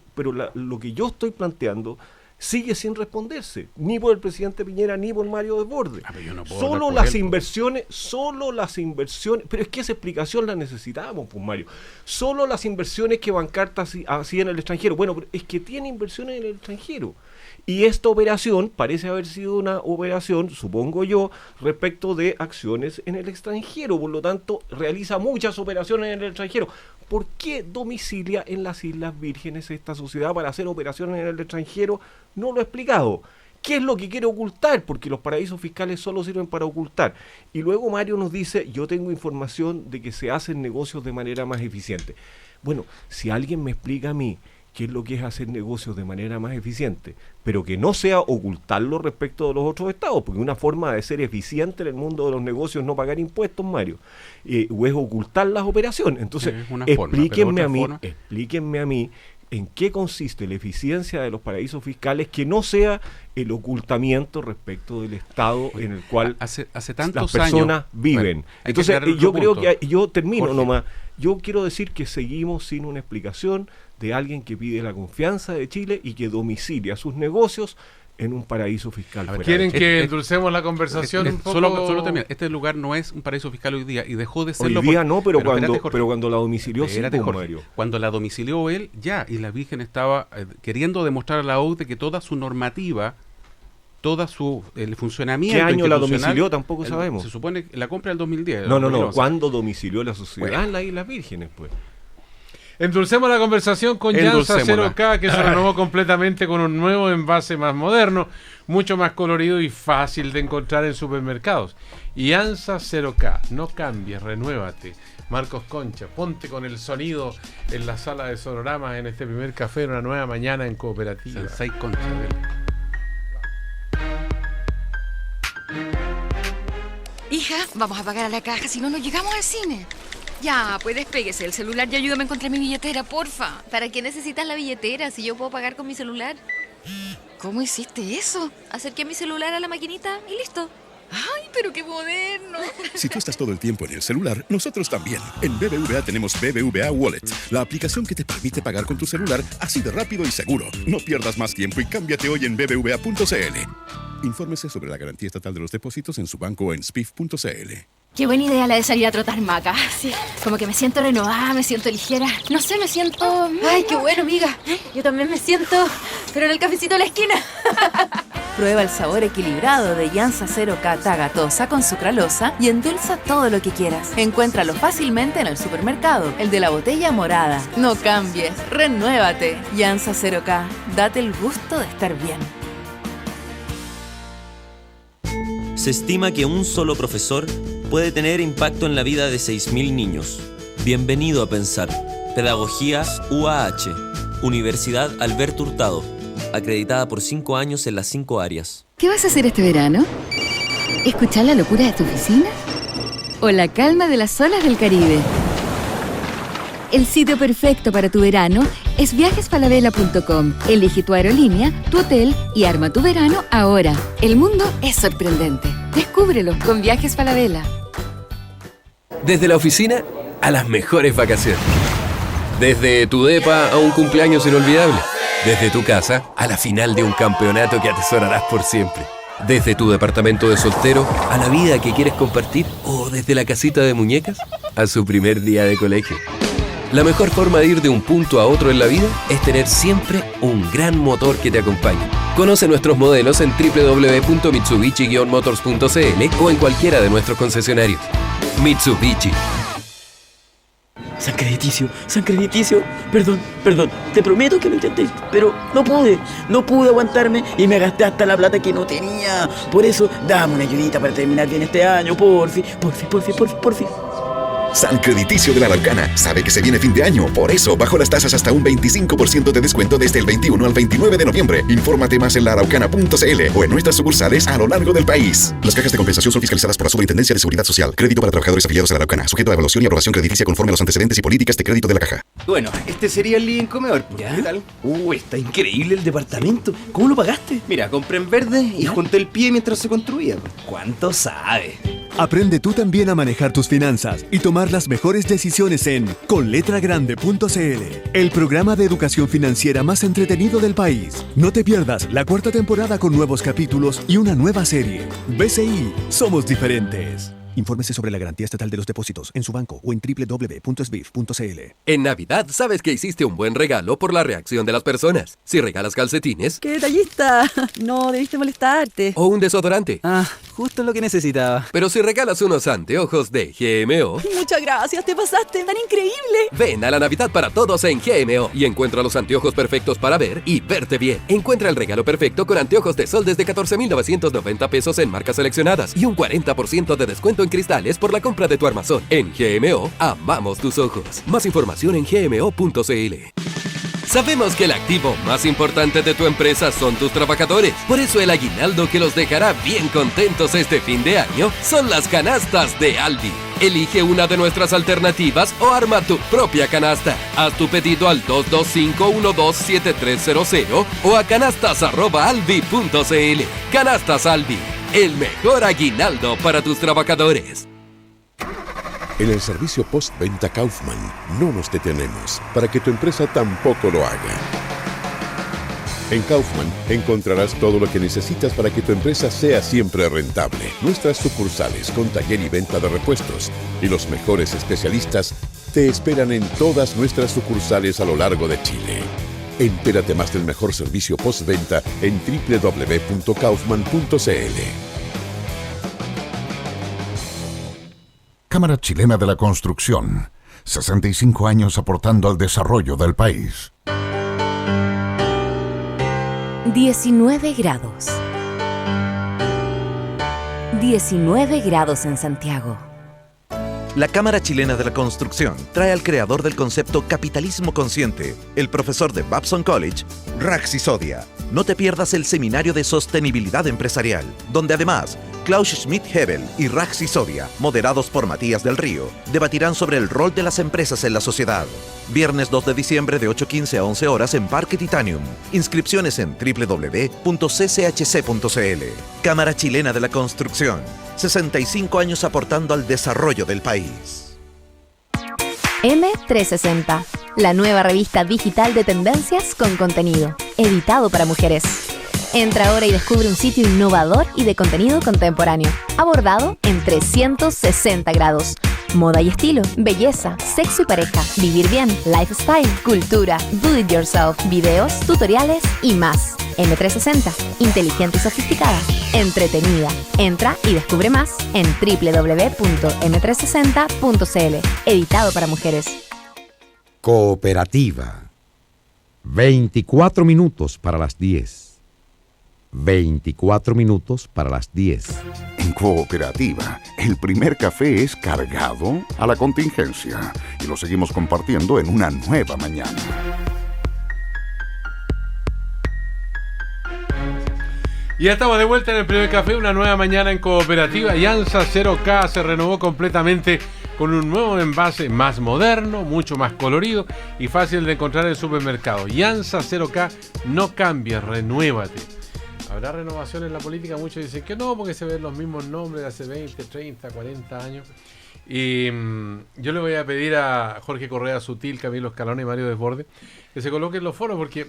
[SPEAKER 3] lo que yo estoy planteando sigue sin responderse, ni por el presidente Piñera ni por Mario Desbordes. Solo las inversiones, pero es que esa explicación la necesitábamos, pues, Mario. Solo las inversiones que Bancarta hacía en el extranjero. Bueno, pero es que tiene inversiones en el extranjero. Y esta operación parece haber sido una operación, supongo yo, respecto de acciones en el extranjero. Por lo tanto, realiza muchas operaciones en el extranjero. ¿Por qué domicilia en las Islas Vírgenes esta sociedad para hacer operaciones en el extranjero? No lo he explicado. ¿Qué es lo que quiere ocultar? Porque los paraísos fiscales solo sirven para ocultar. Y luego Mario nos dice, yo tengo información de que se hacen negocios de manera más eficiente. Bueno, si alguien me explica a mí qué es lo que es hacer negocios de manera más eficiente, pero que no sea ocultarlo respecto de los otros estados, porque una forma de ser eficiente en el mundo de los negocios es no pagar impuestos, Mario, o es ocultar las operaciones. Entonces, explíquenme a mí en qué consiste la eficiencia de los paraísos fiscales que no sea el ocultamiento respecto del estado en el cual
[SPEAKER 5] hace
[SPEAKER 3] tantos las personas viven. Bueno, entonces, yo creo que yo termino Jorge. Nomás. Yo quiero decir que seguimos sin una explicación de alguien que pide la confianza de Chile y que domicilia sus negocios en un paraíso fiscal.
[SPEAKER 2] ¿Quieren que endulcemos la conversación un poco?
[SPEAKER 5] Solo termina. Este lugar no es un paraíso fiscal hoy día y dejó de serlo.
[SPEAKER 3] Hoy día no, pero cuando la domicilió sí, Mario.
[SPEAKER 5] Cuando la domicilió él, ya, y la Virgen estaba queriendo demostrar a la OCDE que toda su normativa toda el funcionamiento.
[SPEAKER 3] ¿Qué año la
[SPEAKER 5] institucional,
[SPEAKER 3] domicilió? Tampoco sabemos.
[SPEAKER 5] Se supone que la compra del 2010.
[SPEAKER 3] No. ¿Cuándo domicilió la sociedad?
[SPEAKER 5] Bueno.
[SPEAKER 3] En las Islas Vírgenes, pues.
[SPEAKER 2] Endulcemos la conversación con Llanza
[SPEAKER 5] Endulcémosla.
[SPEAKER 2] 0K, que se renovó completamente con un nuevo envase más moderno, mucho más colorido y fácil de encontrar en supermercados. Llanza 0K, no cambies, renuévate. Marcos Concha, ponte con el sonido en la sala de Sonoramas en este primer café en una nueva mañana en Cooperativa.
[SPEAKER 5] Sensei Concha.
[SPEAKER 8] Hija, vamos a pagar a la caja, si no, no llegamos al cine. Ya, pues despéguese el celular y ayúdame a encontrar mi billetera, porfa.
[SPEAKER 7] ¿Para qué necesitas la billetera si yo puedo pagar con mi celular?
[SPEAKER 8] ¿Cómo hiciste eso?
[SPEAKER 7] Acerqué mi celular a la maquinita y listo.
[SPEAKER 8] ¡Ay, pero qué moderno!
[SPEAKER 9] Si tú estás todo el tiempo en el celular, nosotros también. En BBVA tenemos BBVA Wallet, la aplicación que te permite pagar con tu celular así de rápido y seguro. No pierdas más tiempo y cámbiate hoy en bbva.cl. Infórmese sobre la garantía estatal de los depósitos en su banco o en spif.cl.
[SPEAKER 10] Qué buena idea la de salir a trotar, Maca. Sí, como que me siento renovada, me siento ligera. No sé, me siento...
[SPEAKER 7] Ay, qué bueno, amiga. Yo también me siento, pero en el cafecito de la esquina.
[SPEAKER 11] Prueba el sabor equilibrado de Llanza 0K Tagatosa con sucralosa y endulza todo lo que quieras. Encuéntralo fácilmente en el supermercado, el de la botella morada. No cambies, renuévate. Llanza 0K, date el gusto de estar bien.
[SPEAKER 12] Se estima que un solo profesor puede tener impacto en la vida de 6.000 niños. Bienvenido a Pensar. Pedagogía UAH. Universidad Alberto Hurtado. Acreditada por 5 años en las 5 áreas.
[SPEAKER 8] ¿Qué vas a hacer este verano? ¿Escuchar la locura de tu oficina? ¿O la calma de las olas del Caribe? El sitio perfecto para tu verano es viajesfalabella.com. Elige tu aerolínea, tu hotel y arma tu verano ahora. El mundo es sorprendente. Descúbrelo con Viajes Falabella.
[SPEAKER 13] Desde la oficina a las mejores vacaciones. Desde tu depa a un cumpleaños inolvidable. Desde tu casa a la final de un campeonato que atesorarás por siempre. Desde tu departamento de soltero a la vida que quieres compartir. O desde la casita de muñecas a su primer día de colegio. La mejor forma de ir de un punto a otro en la vida es tener siempre un gran motor que te acompañe. Conoce nuestros modelos en www.mitsubishi-motors.cl o en cualquiera de nuestros concesionarios. Mitsubishi.
[SPEAKER 14] San Crediticio, perdón, te prometo que lo intenté, pero no pude aguantarme y me gasté hasta la plata que no tenía. Por eso, dame una ayudita para terminar bien este año, porfi.
[SPEAKER 9] San Crediticio de la Araucana sabe que se viene fin de año, por eso bajó las tasas hasta un 25% de descuento desde el 21 al 29 de noviembre. Infórmate más en laaraucana.cl o en nuestras sucursales a lo largo del país. Las cajas de compensación son fiscalizadas por la Superintendencia de Seguridad Social. Crédito para trabajadores afiliados a la Araucana, sujeto a evaluación y aprobación crediticia conforme a los antecedentes y políticas de crédito de la caja.
[SPEAKER 14] Bueno, este sería el living comedor. ¿Ya? ¿Qué tal? Está increíble el departamento. ¿Cómo lo pagaste? Mira, compré en verde y junté el pie mientras se construía. ¿Cuánto sabe?
[SPEAKER 15] Aprende tú también a manejar tus finanzas y tomar las mejores decisiones en conletragrande.cl, el programa de educación financiera más entretenido del país. No te pierdas la 4ª temporada con nuevos capítulos y una nueva serie. BCI, somos diferentes. Infórmese sobre la garantía estatal de los depósitos en su banco o en www.sbif.cl.
[SPEAKER 13] En Navidad sabes que hiciste un buen regalo por la reacción de las personas. Si regalas calcetines...
[SPEAKER 16] ¡Qué detallista! No, debiste molestarte.
[SPEAKER 13] O un desodorante.
[SPEAKER 16] Justo lo que necesitaba.
[SPEAKER 13] Pero si regalas unos anteojos de GMO...
[SPEAKER 16] Muchas gracias, te pasaste, tan increíble.
[SPEAKER 13] Ven a la Navidad para todos en GMO y encuentra los anteojos perfectos para ver y verte bien. Encuentra el regalo perfecto con anteojos de sol desde 14,990 pesos en marcas seleccionadas y un 40% de descuento en cristales por la compra de tu armazón. En GMO, amamos tus ojos. Más información en gmo.cl. Sabemos que el activo más importante de tu empresa son tus trabajadores. Por eso el aguinaldo que los dejará bien contentos este fin de año son las canastas de Alvi. Elige una de nuestras alternativas o arma tu propia canasta. Haz tu pedido al 225-127300 o a canastas@alvi.cl. Canastas Alvi, el mejor aguinaldo para tus trabajadores.
[SPEAKER 9] En el servicio postventa Kaufman no nos detenemos para que tu empresa tampoco lo haga. En Kaufman encontrarás todo lo que necesitas para que tu empresa sea siempre rentable. Nuestras sucursales con taller y venta de repuestos y los mejores especialistas te esperan en todas nuestras sucursales a lo largo de Chile.
[SPEAKER 17] Entérate más del mejor servicio postventa en www.kaufman.cl.
[SPEAKER 18] Cámara Chilena de la Construcción. 65 años aportando al desarrollo del país.
[SPEAKER 19] 19 grados. 19 grados en Santiago.
[SPEAKER 20] La Cámara Chilena de la Construcción trae al creador del concepto capitalismo consciente, el profesor de Babson College, Raxi Sodia. No te pierdas el seminario de sostenibilidad empresarial, donde además Klaus Schmidt-Hebel y Raxi Sodia, moderados por Matías del Río, debatirán sobre el rol de las empresas en la sociedad. Viernes 2 de diciembre de 8:15 a 11 horas en Parque Titanium. Inscripciones en www.cchc.cl. Cámara Chilena de la Construcción. 65 años aportando al desarrollo del país.
[SPEAKER 21] M360, la nueva revista digital de tendencias con contenido, editado para mujeres. Entra ahora y descubre un sitio innovador y de contenido contemporáneo, abordado en 360 grados. Moda y estilo, belleza, sexo y pareja, vivir bien, lifestyle, cultura, do it yourself, videos, tutoriales y más. M360, inteligente y sofisticada, entretenida. Entra y descubre más en www.m360.cl, editado para mujeres.
[SPEAKER 22] Cooperativa. 24 minutos para las 10. 24 minutos para las 10.
[SPEAKER 18] En Cooperativa, el primer café es cargado a la contingencia y lo seguimos compartiendo en una nueva mañana.
[SPEAKER 2] Y ya estamos de vuelta en el primer café, una nueva mañana en Cooperativa. Yansa 0K se renovó completamente con un nuevo envase más moderno, mucho más colorido y fácil de encontrar en el supermercado. Yansa 0K no cambia, renuévate. ¿Habrá renovación en la política? Muchos dicen que no, porque se ven los mismos nombres de hace 20, 30, 40 años. Y yo le voy a pedir a Jorge Correa Sutil, Camilo Escalona y Mario Desbordes que se coloquen los foros, porque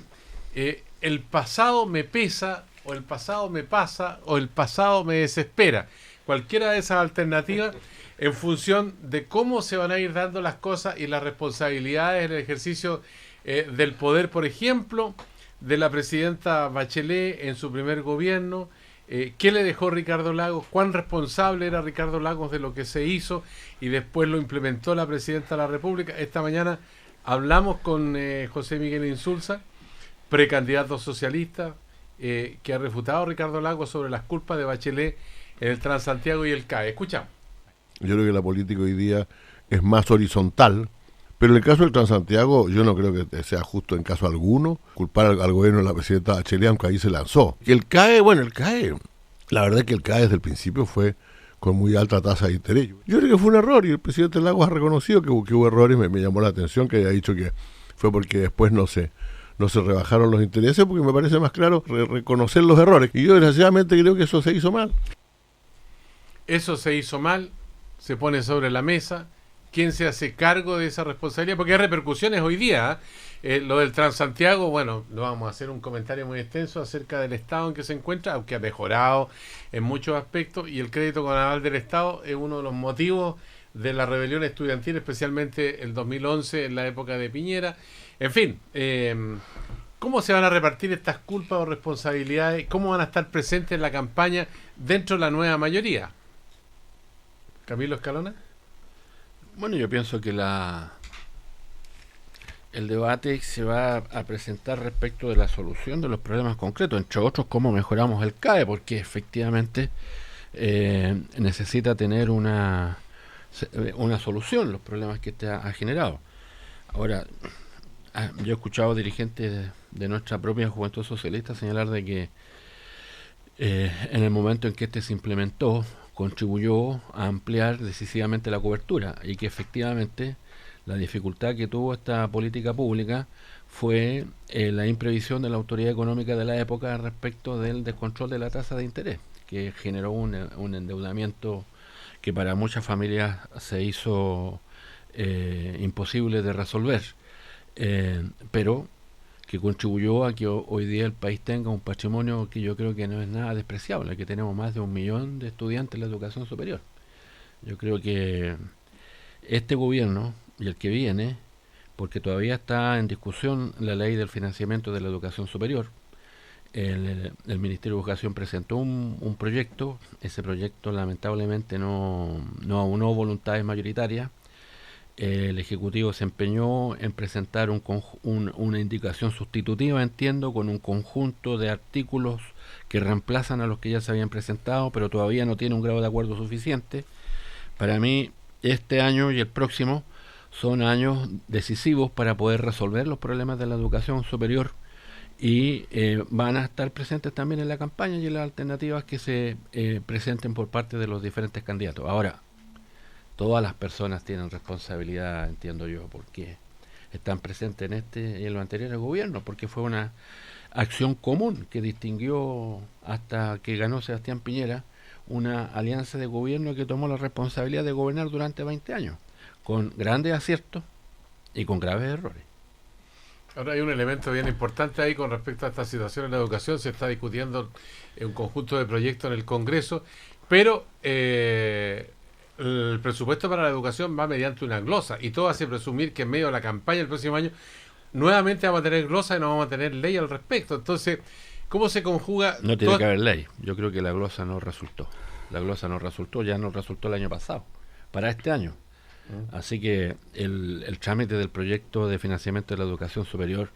[SPEAKER 2] el pasado me pesa, o el pasado me pasa, o el pasado me desespera. Cualquiera de esas alternativas, en función de cómo se van a ir dando las cosas y las responsabilidades en el ejercicio del poder, por ejemplo, de la presidenta Bachelet en su primer gobierno. ¿Qué le dejó Ricardo Lagos? ¿Cuán responsable era Ricardo Lagos de lo que se hizo y después lo implementó la presidenta de la República? Esta mañana hablamos con José Miguel Insulza, precandidato socialista, que ha refutado a Ricardo Lagos sobre las culpas de Bachelet en el Transantiago y el CAE. Escuchamos.
[SPEAKER 6] Yo creo que la política hoy día es más horizontal, pero en el caso del Transantiago yo no creo que sea justo en caso alguno culpar al gobierno de la presidenta Bachelet, aunque ahí se lanzó. El CAE, la verdad es que el CAE desde el principio fue con muy alta tasa de interés. Yo creo que fue un error y el presidente Lagos ha reconocido que hubo errores. Me llamó la atención que haya dicho que fue porque después no se rebajaron los intereses, porque me parece más claro reconocer los errores. Y yo desgraciadamente creo que eso se hizo mal.
[SPEAKER 2] Eso se hizo mal, se pone sobre la mesa. ¿Quién se hace cargo de esa responsabilidad? Porque hay repercusiones hoy día. Lo del Transantiago, bueno, no vamos a hacer un comentario muy extenso acerca del estado en que se encuentra, aunque ha mejorado en muchos aspectos, y el crédito con aval del Estado es uno de los motivos de la rebelión estudiantil, especialmente el 2011, en la época de Piñera. En fin, ¿cómo se van a repartir estas culpas o responsabilidades? ¿Cómo van a estar presentes en la campaña dentro de la nueva mayoría? Camilo Escalona.
[SPEAKER 4] Bueno, yo pienso que el debate se va a presentar respecto de la solución de los problemas concretos, entre otros cómo mejoramos el CAE, porque efectivamente necesita tener una solución los problemas que este ha generado. Ahora, yo he escuchado dirigentes de nuestra propia Juventud Socialista señalar de que en el momento en que este se implementó, contribuyó a ampliar decisivamente la cobertura, y que efectivamente la dificultad que tuvo esta política pública fue la imprevisión de la autoridad económica de la época respecto del descontrol de la tasa de interés, que generó un endeudamiento que para muchas familias se hizo imposible de resolver, pero que contribuyó a que hoy día el país tenga un patrimonio que yo creo que no es nada despreciable, que tenemos más de 1 millón de estudiantes en la educación superior. Yo creo que este gobierno y el que viene porque todavía está en discusión la ley del financiamiento de la educación superior. El Ministerio de Educación presentó un proyecto. Ese proyecto lamentablemente no aunó voluntades mayoritarias. El Ejecutivo se empeñó en presentar una indicación sustitutiva, entiendo, con un conjunto de artículos que reemplazan a los que ya se habían presentado, pero todavía no tiene un grado de acuerdo suficiente. Para mí, este año y el próximo son años decisivos para poder resolver los problemas de la educación superior, y van a estar presentes también en la campaña y en las alternativas que se presenten por parte de los diferentes candidatos. Ahora, todas las personas tienen responsabilidad, entiendo yo, porque están presentes en este y en los anteriores gobiernos, porque fue una acción común que distinguió, hasta que ganó Sebastián Piñera, una alianza de gobierno que tomó la responsabilidad de gobernar durante 20 años, con grandes aciertos y con graves errores.
[SPEAKER 2] Ahora hay un elemento bien importante ahí con respecto a esta situación en la educación. Se está discutiendo un conjunto de proyectos en el Congreso, pero el presupuesto para la educación va mediante una glosa, y todo hace presumir que en medio de la campaña el próximo año nuevamente vamos a tener glosa y no vamos a tener ley al respecto. Entonces, ¿cómo se conjuga?
[SPEAKER 4] No tiene que haber ley. Yo creo que la glosa no resultó. La glosa no resultó, ya no resultó el año pasado, para este año. Así que el trámite del proyecto de financiamiento de la educación superior,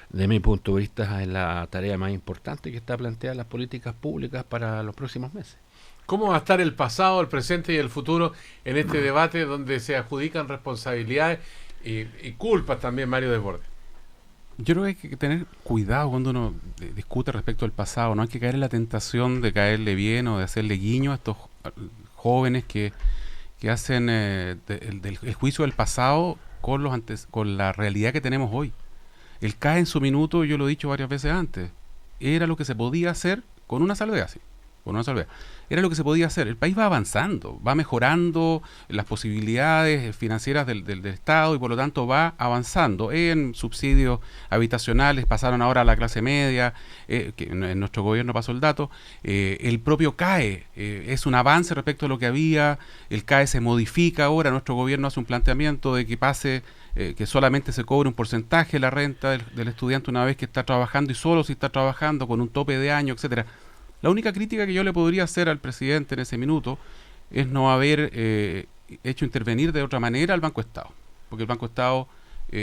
[SPEAKER 4] de mi punto de vista, es la tarea más importante que está planteada en las políticas públicas para los próximos meses.
[SPEAKER 2] ¿Cómo va a estar el pasado, el presente y el futuro en este debate donde se adjudican responsabilidades y culpas también, Mario Desbordes?
[SPEAKER 5] Yo creo que hay que tener cuidado cuando uno discute respecto al pasado. No hay que caer en la tentación de caerle bien o de hacerle guiño a estos jóvenes que hacen el juicio del pasado con la realidad que tenemos hoy. El CAE en su minuto, yo lo he dicho varias veces antes, era lo que se podía hacer con una salvedad, sí, con una salvedad. Era lo que se podía hacer. El país va avanzando, va mejorando las posibilidades financieras del Estado, y por lo tanto va avanzando en subsidios habitacionales. Pasaron ahora a la clase media, que en nuestro gobierno pasó el dato. El propio CAE es un avance respecto a lo que había. El CAE se modifica ahora. Nuestro gobierno hace un planteamiento de que pase, que solamente se cobre un porcentaje de la renta del estudiante una vez que está trabajando, y solo si está trabajando, con un tope de año, etcétera. La única crítica que yo le podría hacer al presidente en ese minuto es no haber hecho intervenir de otra manera al Banco Estado, porque el Banco Estado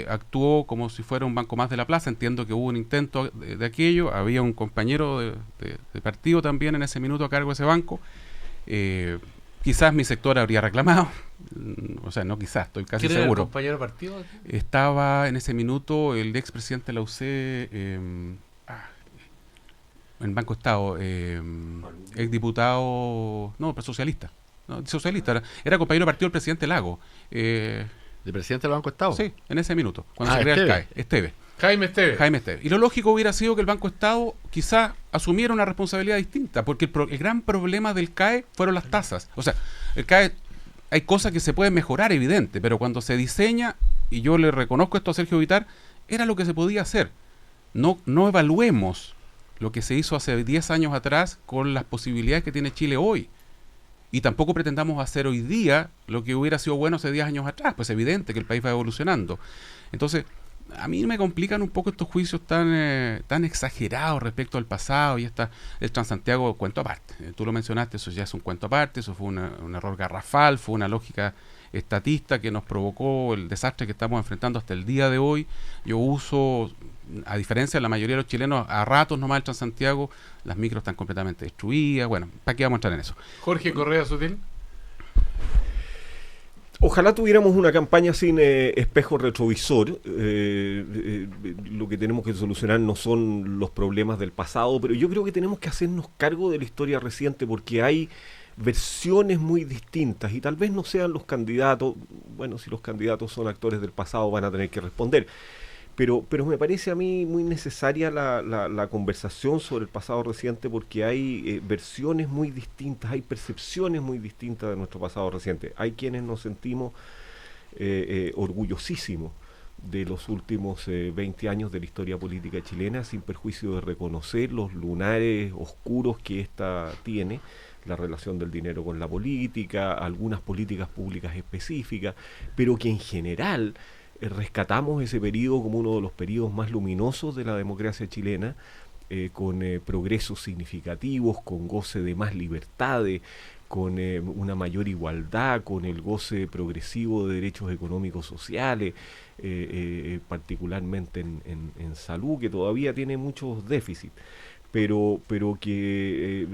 [SPEAKER 5] actuó como si fuera un banco más de la plaza. Entiendo que hubo un intento de aquello, había un compañero de partido también en ese minuto a cargo de ese banco. Quizás mi sector habría reclamado, o sea, no quizás, estoy casi seguro.
[SPEAKER 2] ¿Quién era el compañero de partido?
[SPEAKER 5] Estaba en ese minuto el expresidente de la UC, en Banco Estado, exdiputado, no, pero socialista, era compañero de partido del presidente Lago.
[SPEAKER 4] ¿De presidente del Banco Estado?
[SPEAKER 5] Sí, en ese minuto, cuando se crea el CAE.
[SPEAKER 2] Jaime Esteve.
[SPEAKER 5] Y lo lógico hubiera sido que el Banco Estado quizá asumiera una responsabilidad distinta, porque el gran problema del CAE fueron las tasas. O sea, el CAE, hay cosas que se pueden mejorar, evidente, pero cuando se diseña, y yo le reconozco esto a Sergio Vitar, era lo que se podía hacer. No evaluemos lo que se hizo hace 10 años atrás con las posibilidades que tiene Chile hoy. Y tampoco pretendamos hacer hoy día lo que hubiera sido bueno hace 10 años atrás. Pues es evidente que el país va evolucionando. Entonces, a mí me complican un poco estos juicios tan exagerados respecto al pasado, y el Transantiago, cuento aparte. Tú lo mencionaste, eso ya es un cuento aparte, eso fue un error garrafal, fue una lógica estatista que nos provocó el desastre que estamos enfrentando hasta el día de hoy. Yo uso, a diferencia de la mayoría de los chilenos, a ratos nomás el Transantiago, las micros están completamente destruidas. Bueno, ¿para qué vamos a entrar en eso?
[SPEAKER 2] Jorge Correa Sutil.
[SPEAKER 1] Ojalá tuviéramos una campaña sin espejo retrovisor. Lo que tenemos que solucionar no son los problemas del pasado, pero yo creo que tenemos que hacernos cargo de la historia reciente, porque hay versiones muy distintas, y tal vez no sean los candidatos. Bueno, si los candidatos son actores del pasado, van a tener que responder. Pero me parece a mí muy necesaria la conversación sobre el pasado reciente, porque hay versiones muy distintas, hay percepciones muy distintas de nuestro pasado reciente. Hay quienes nos sentimos orgullosísimos de los últimos 20 años de la historia política chilena, sin perjuicio de reconocer los lunares oscuros que ésta tiene, la relación del dinero con la política, algunas políticas públicas específicas, pero que en general rescatamos ese periodo como uno de los periodos más luminosos de la democracia chilena, con progresos significativos, con goce de más libertades, con una mayor igualdad, con el goce progresivo de derechos económicos sociales, particularmente en salud, que todavía tiene muchos déficits, pero que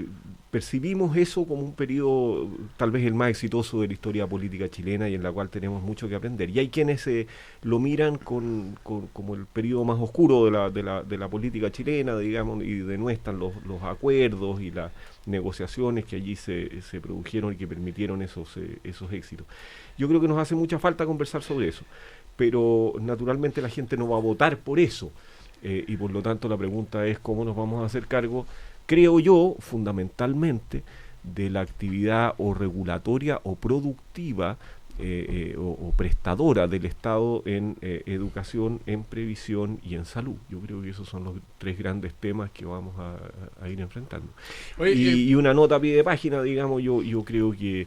[SPEAKER 1] percibimos eso como un periodo tal vez el más exitoso de la historia política chilena y en la cual tenemos mucho que aprender. Y hay quienes lo miran como el periodo más oscuro de la política chilena, digamos, y denuestran los acuerdos y las negociaciones que allí se produjeron y que permitieron esos éxitos. Yo creo que nos hace mucha falta conversar sobre eso, pero naturalmente la gente no va a votar por eso. Y por lo tanto la pregunta es cómo nos vamos a hacer cargo, creo yo, fundamentalmente, de la actividad o regulatoria o productiva o prestadora del Estado en educación, en previsión y en salud. Yo creo que esos son los tres grandes temas que vamos a ir enfrentando. Oye, y una nota a pie de página, digamos, yo creo que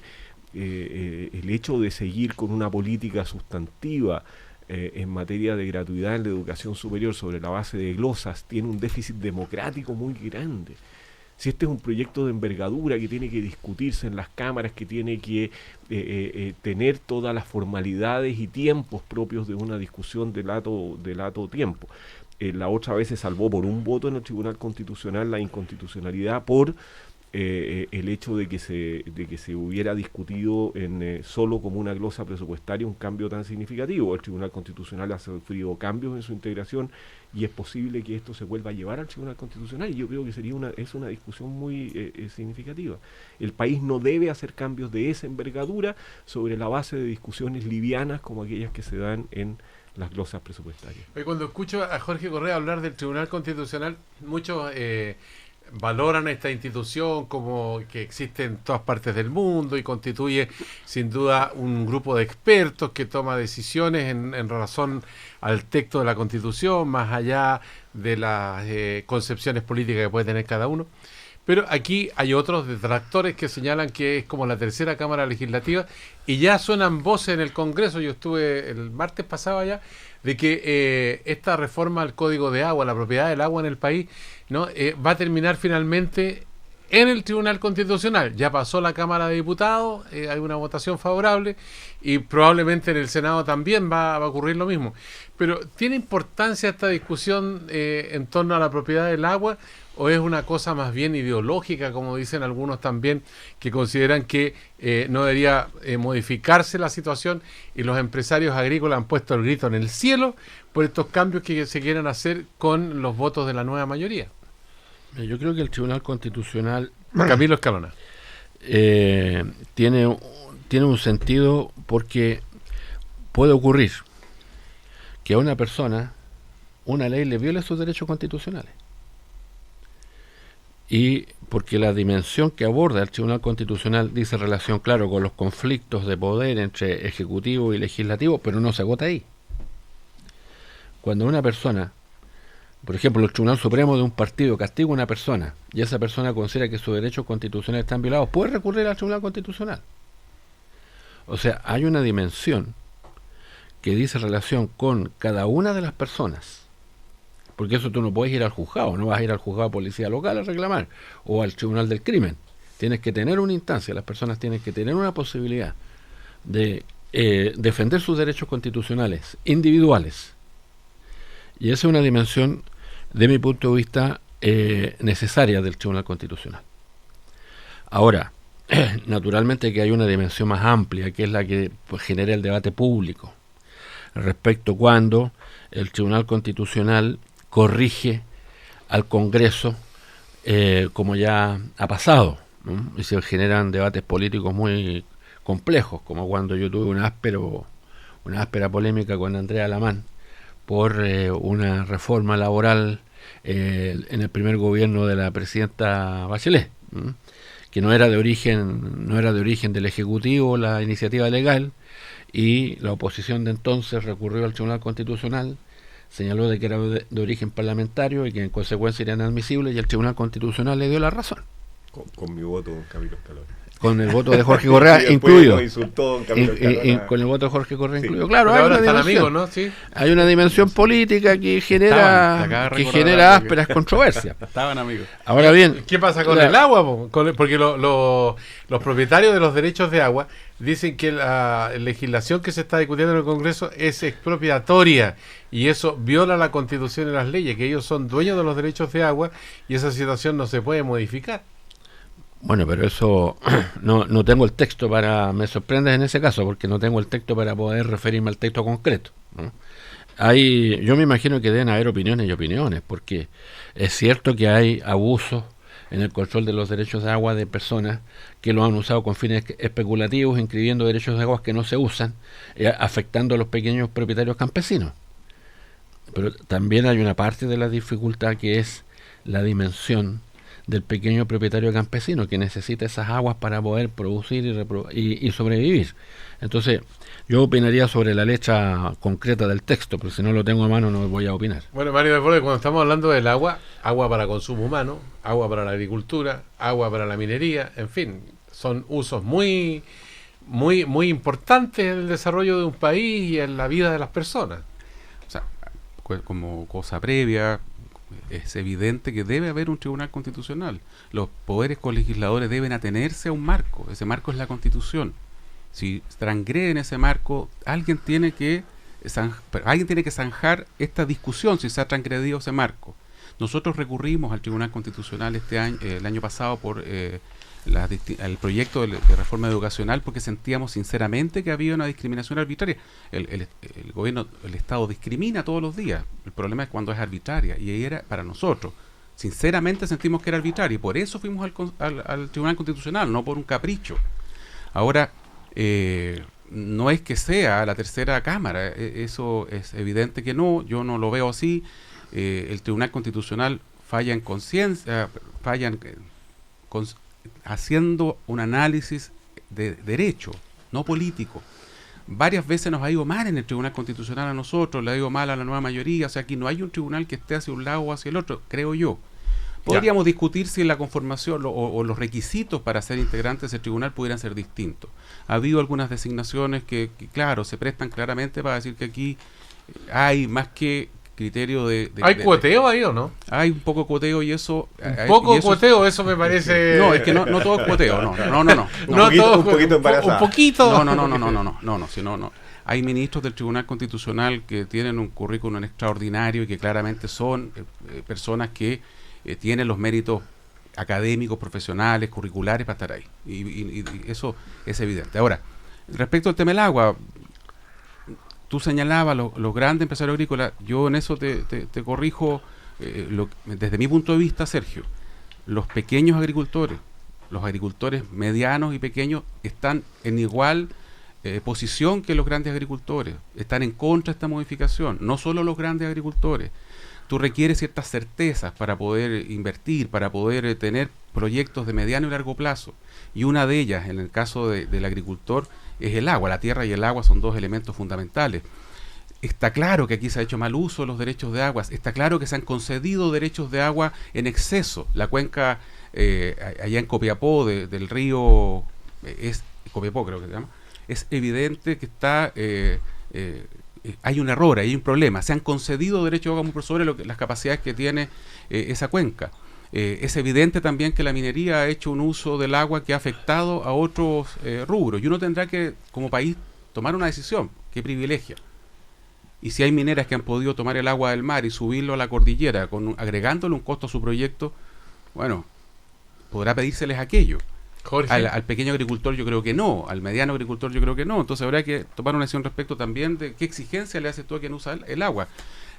[SPEAKER 1] el hecho de seguir con una política sustantiva en materia de gratuidad en la educación superior sobre la base de glosas tiene un déficit democrático muy grande. Si este es un proyecto de envergadura que tiene que discutirse en las cámaras, que tiene que tener todas las formalidades y tiempos propios de una discusión de lato tiempo. La otra vez se salvó por un voto en el Tribunal Constitucional la inconstitucionalidad por el hecho de que se hubiera discutido solo como una glosa presupuestaria un cambio tan significativo. El Tribunal Constitucional ha sufrido cambios en su integración y es posible que esto se vuelva a llevar al Tribunal Constitucional, y yo creo que es una discusión muy significativa. El país no debe hacer cambios de esa envergadura sobre la base de discusiones livianas como aquellas que se dan en las glosas presupuestarias.
[SPEAKER 2] Cuando escucho a Jorge Correa hablar del Tribunal Constitucional, muchos valoran esta institución como que existe en todas partes del mundo y constituye sin duda un grupo de expertos que toma decisiones en razón al texto de la Constitución, más allá de las concepciones políticas que puede tener cada uno. Pero aquí hay otros detractores que señalan que es como la tercera Cámara Legislativa y ya suenan voces en el Congreso. Yo estuve el martes pasado allá de que esta reforma al Código de Agua, la propiedad del agua en el país, ¿no? Va a terminar finalmente en el Tribunal Constitucional. Ya pasó la Cámara de Diputados, hay una votación favorable y probablemente en el Senado también va a ocurrir lo mismo. Pero ¿tiene importancia esta discusión en torno a la propiedad del agua o es una cosa más bien ideológica, como dicen algunos también, que consideran que no debería modificarse la situación y los empresarios agrícolas han puesto el grito en el cielo por estos cambios que se quieren hacer con los votos de la nueva mayoría?
[SPEAKER 4] Yo creo que el Tribunal Constitucional,
[SPEAKER 2] Camilo Escalona,
[SPEAKER 4] tiene un sentido porque puede ocurrir que a una persona una ley le viole sus derechos constitucionales. Y porque la dimensión que aborda el Tribunal Constitucional dice relación, claro, con los conflictos de poder entre ejecutivo y legislativo, pero no se agota ahí. Cuando una persona, por ejemplo, el Tribunal Supremo de un partido castiga a una persona y esa persona considera que sus derechos constitucionales están violados, puede recurrir al Tribunal Constitucional. O sea, hay una dimensión que dice relación con cada una de las personas. Porque eso tú no puedes ir al juzgado, no vas a ir al juzgado de policía local a reclamar, o al tribunal del crimen. Tienes que tener una instancia, las personas tienen que tener una posibilidad de defender sus derechos constitucionales individuales. Y esa es una dimensión, de mi punto de vista, necesaria del Tribunal Constitucional. Ahora, naturalmente que hay una dimensión más amplia, que es la que pues, genera el debate público, respecto cuando el Tribunal Constitucional corrige al Congreso, como ya ha pasado, ¿no? Y se generan debates políticos muy complejos, como cuando yo tuve una áspera polémica con Andrea Lamán por una reforma laboral en el primer gobierno de la presidenta Bachelet, ¿no? Que no era de origen del Ejecutivo la iniciativa legal, y la oposición de entonces recurrió al Tribunal Constitucional, señaló de que era de origen parlamentario y que en consecuencia era inadmisible, y el Tribunal Constitucional le dio la razón.
[SPEAKER 1] Con mi voto, Camilo Escalona.
[SPEAKER 4] Con el voto de Jorge Correa incluido.
[SPEAKER 1] Con
[SPEAKER 4] el voto de Jorge Correa incluido. Claro,
[SPEAKER 2] pero
[SPEAKER 4] hay
[SPEAKER 2] ahora
[SPEAKER 4] una
[SPEAKER 2] están
[SPEAKER 4] dimensión.
[SPEAKER 2] amigos, ¿no? Sí.
[SPEAKER 4] Hay una dimensión política que genera ásperas controversias.
[SPEAKER 5] Estaban amigos.
[SPEAKER 4] Ahora bien,
[SPEAKER 2] ¿qué pasa con el agua? Porque los propietarios de los derechos de agua dicen que la legislación que se está discutiendo en el Congreso es expropiatoria y eso viola la Constitución y las leyes, que ellos son dueños de los derechos de agua y esa situación no se puede modificar.
[SPEAKER 4] bueno, pero eso no tengo el texto me sorprendes en ese caso, porque no tengo el texto para poder referirme al texto concreto, ¿no? Yo me imagino que deben haber opiniones y opiniones, porque es cierto que hay abusos en el control de los derechos de agua de personas que lo han usado con fines especulativos, inscribiendo derechos de agua que no se usan, afectando a los pequeños propietarios campesinos. Pero también hay una parte de la dificultad que es la dimensión del pequeño propietario campesino que necesita esas aguas para poder producir y sobrevivir. Entonces, yo opinaría sobre la letra concreta del texto, pero si no lo tengo a mano no voy a opinar.
[SPEAKER 2] Bueno, Mario Desbordes, cuando estamos hablando del agua, agua para consumo humano, agua para la agricultura, agua para la minería, en fin, son usos muy importantes en el desarrollo de un país y en la vida de las personas.
[SPEAKER 5] O sea, como cosa previa, es evidente que debe haber un tribunal constitucional. Los poderes colegisladores deben atenerse a un marco. Ese marco es la Constitución. Si transgreden ese marco, alguien tiene que zanjar esta discusión si se ha transgredido ese marco. Nosotros recurrimos al Tribunal Constitucional el año pasado por el proyecto de reforma educacional porque sentíamos sinceramente que había una discriminación arbitraria. El gobierno, el Estado discrimina todos los días. El problema es cuando es arbitraria y ahí era para nosotros. Sinceramente sentimos que era arbitraria y por eso fuimos al Tribunal Constitucional, no por un capricho. Ahora, no es que sea la tercera cámara, eso es evidente que no, yo no lo veo así. El Tribunal Constitucional falla en conciencia, haciendo un análisis de derecho, no político. Varias veces nos ha ido mal en el Tribunal Constitucional a nosotros, le ha ido mal a la nueva mayoría, o sea, aquí no hay un tribunal que esté hacia un lado o hacia el otro, creo yo. Podríamos discutir si la conformación o los requisitos para ser integrantes de ese tribunal pudieran ser distintos. Ha habido algunas designaciones que claro, se prestan claramente para decir que aquí hay más que criterio de...
[SPEAKER 2] ¿Hay cuoteo ahí o no?
[SPEAKER 5] Hay un poco cuoteo y eso...
[SPEAKER 2] cuoteo, eso me parece...
[SPEAKER 5] No, es que no todo es cuoteo, no.
[SPEAKER 1] Un poquito embarazado.
[SPEAKER 2] Un poquito...
[SPEAKER 5] No. Hay ministros del Tribunal Constitucional que tienen un currículum extraordinario y que claramente son personas que tienen los méritos académicos, profesionales, curriculares para estar ahí. Y eso es evidente. Ahora, respecto al tema del agua, tú señalabas los grandes empresarios agrícolas, yo en eso te corrijo, desde mi punto de vista, Sergio, los pequeños agricultores, los agricultores medianos y pequeños están en igual posición que los grandes agricultores, están en contra de esta modificación, no solo los grandes agricultores. Tú requieres ciertas certezas para poder invertir, para poder tener proyectos de mediano y largo plazo. Y una de ellas, en el caso del agricultor, es el agua. La tierra y el agua son dos elementos fundamentales. Está claro que aquí se ha hecho mal uso de los derechos de aguas. Está claro que se han concedido derechos de agua en exceso. La cuenca allá en Copiapó del río, es Copiapó creo que se llama, es evidente que está... hay un error, hay un problema. Se han concedido derechos de agua muy por sobre las capacidades que tiene esa cuenca. Es evidente también que la minería ha hecho un uso del agua que ha afectado a otros rubros. Y uno tendrá que, como país, tomar una decisión que privilegia. Y si hay mineras que han podido tomar el agua del mar y subirlo a la cordillera, agregándole un costo a su proyecto, bueno, podrá pedírseles aquello. Al pequeño agricultor yo creo que no, al mediano agricultor yo creo que no, entonces habrá que tomar una decisión respecto también de qué exigencia le hace tú a quien usa el agua.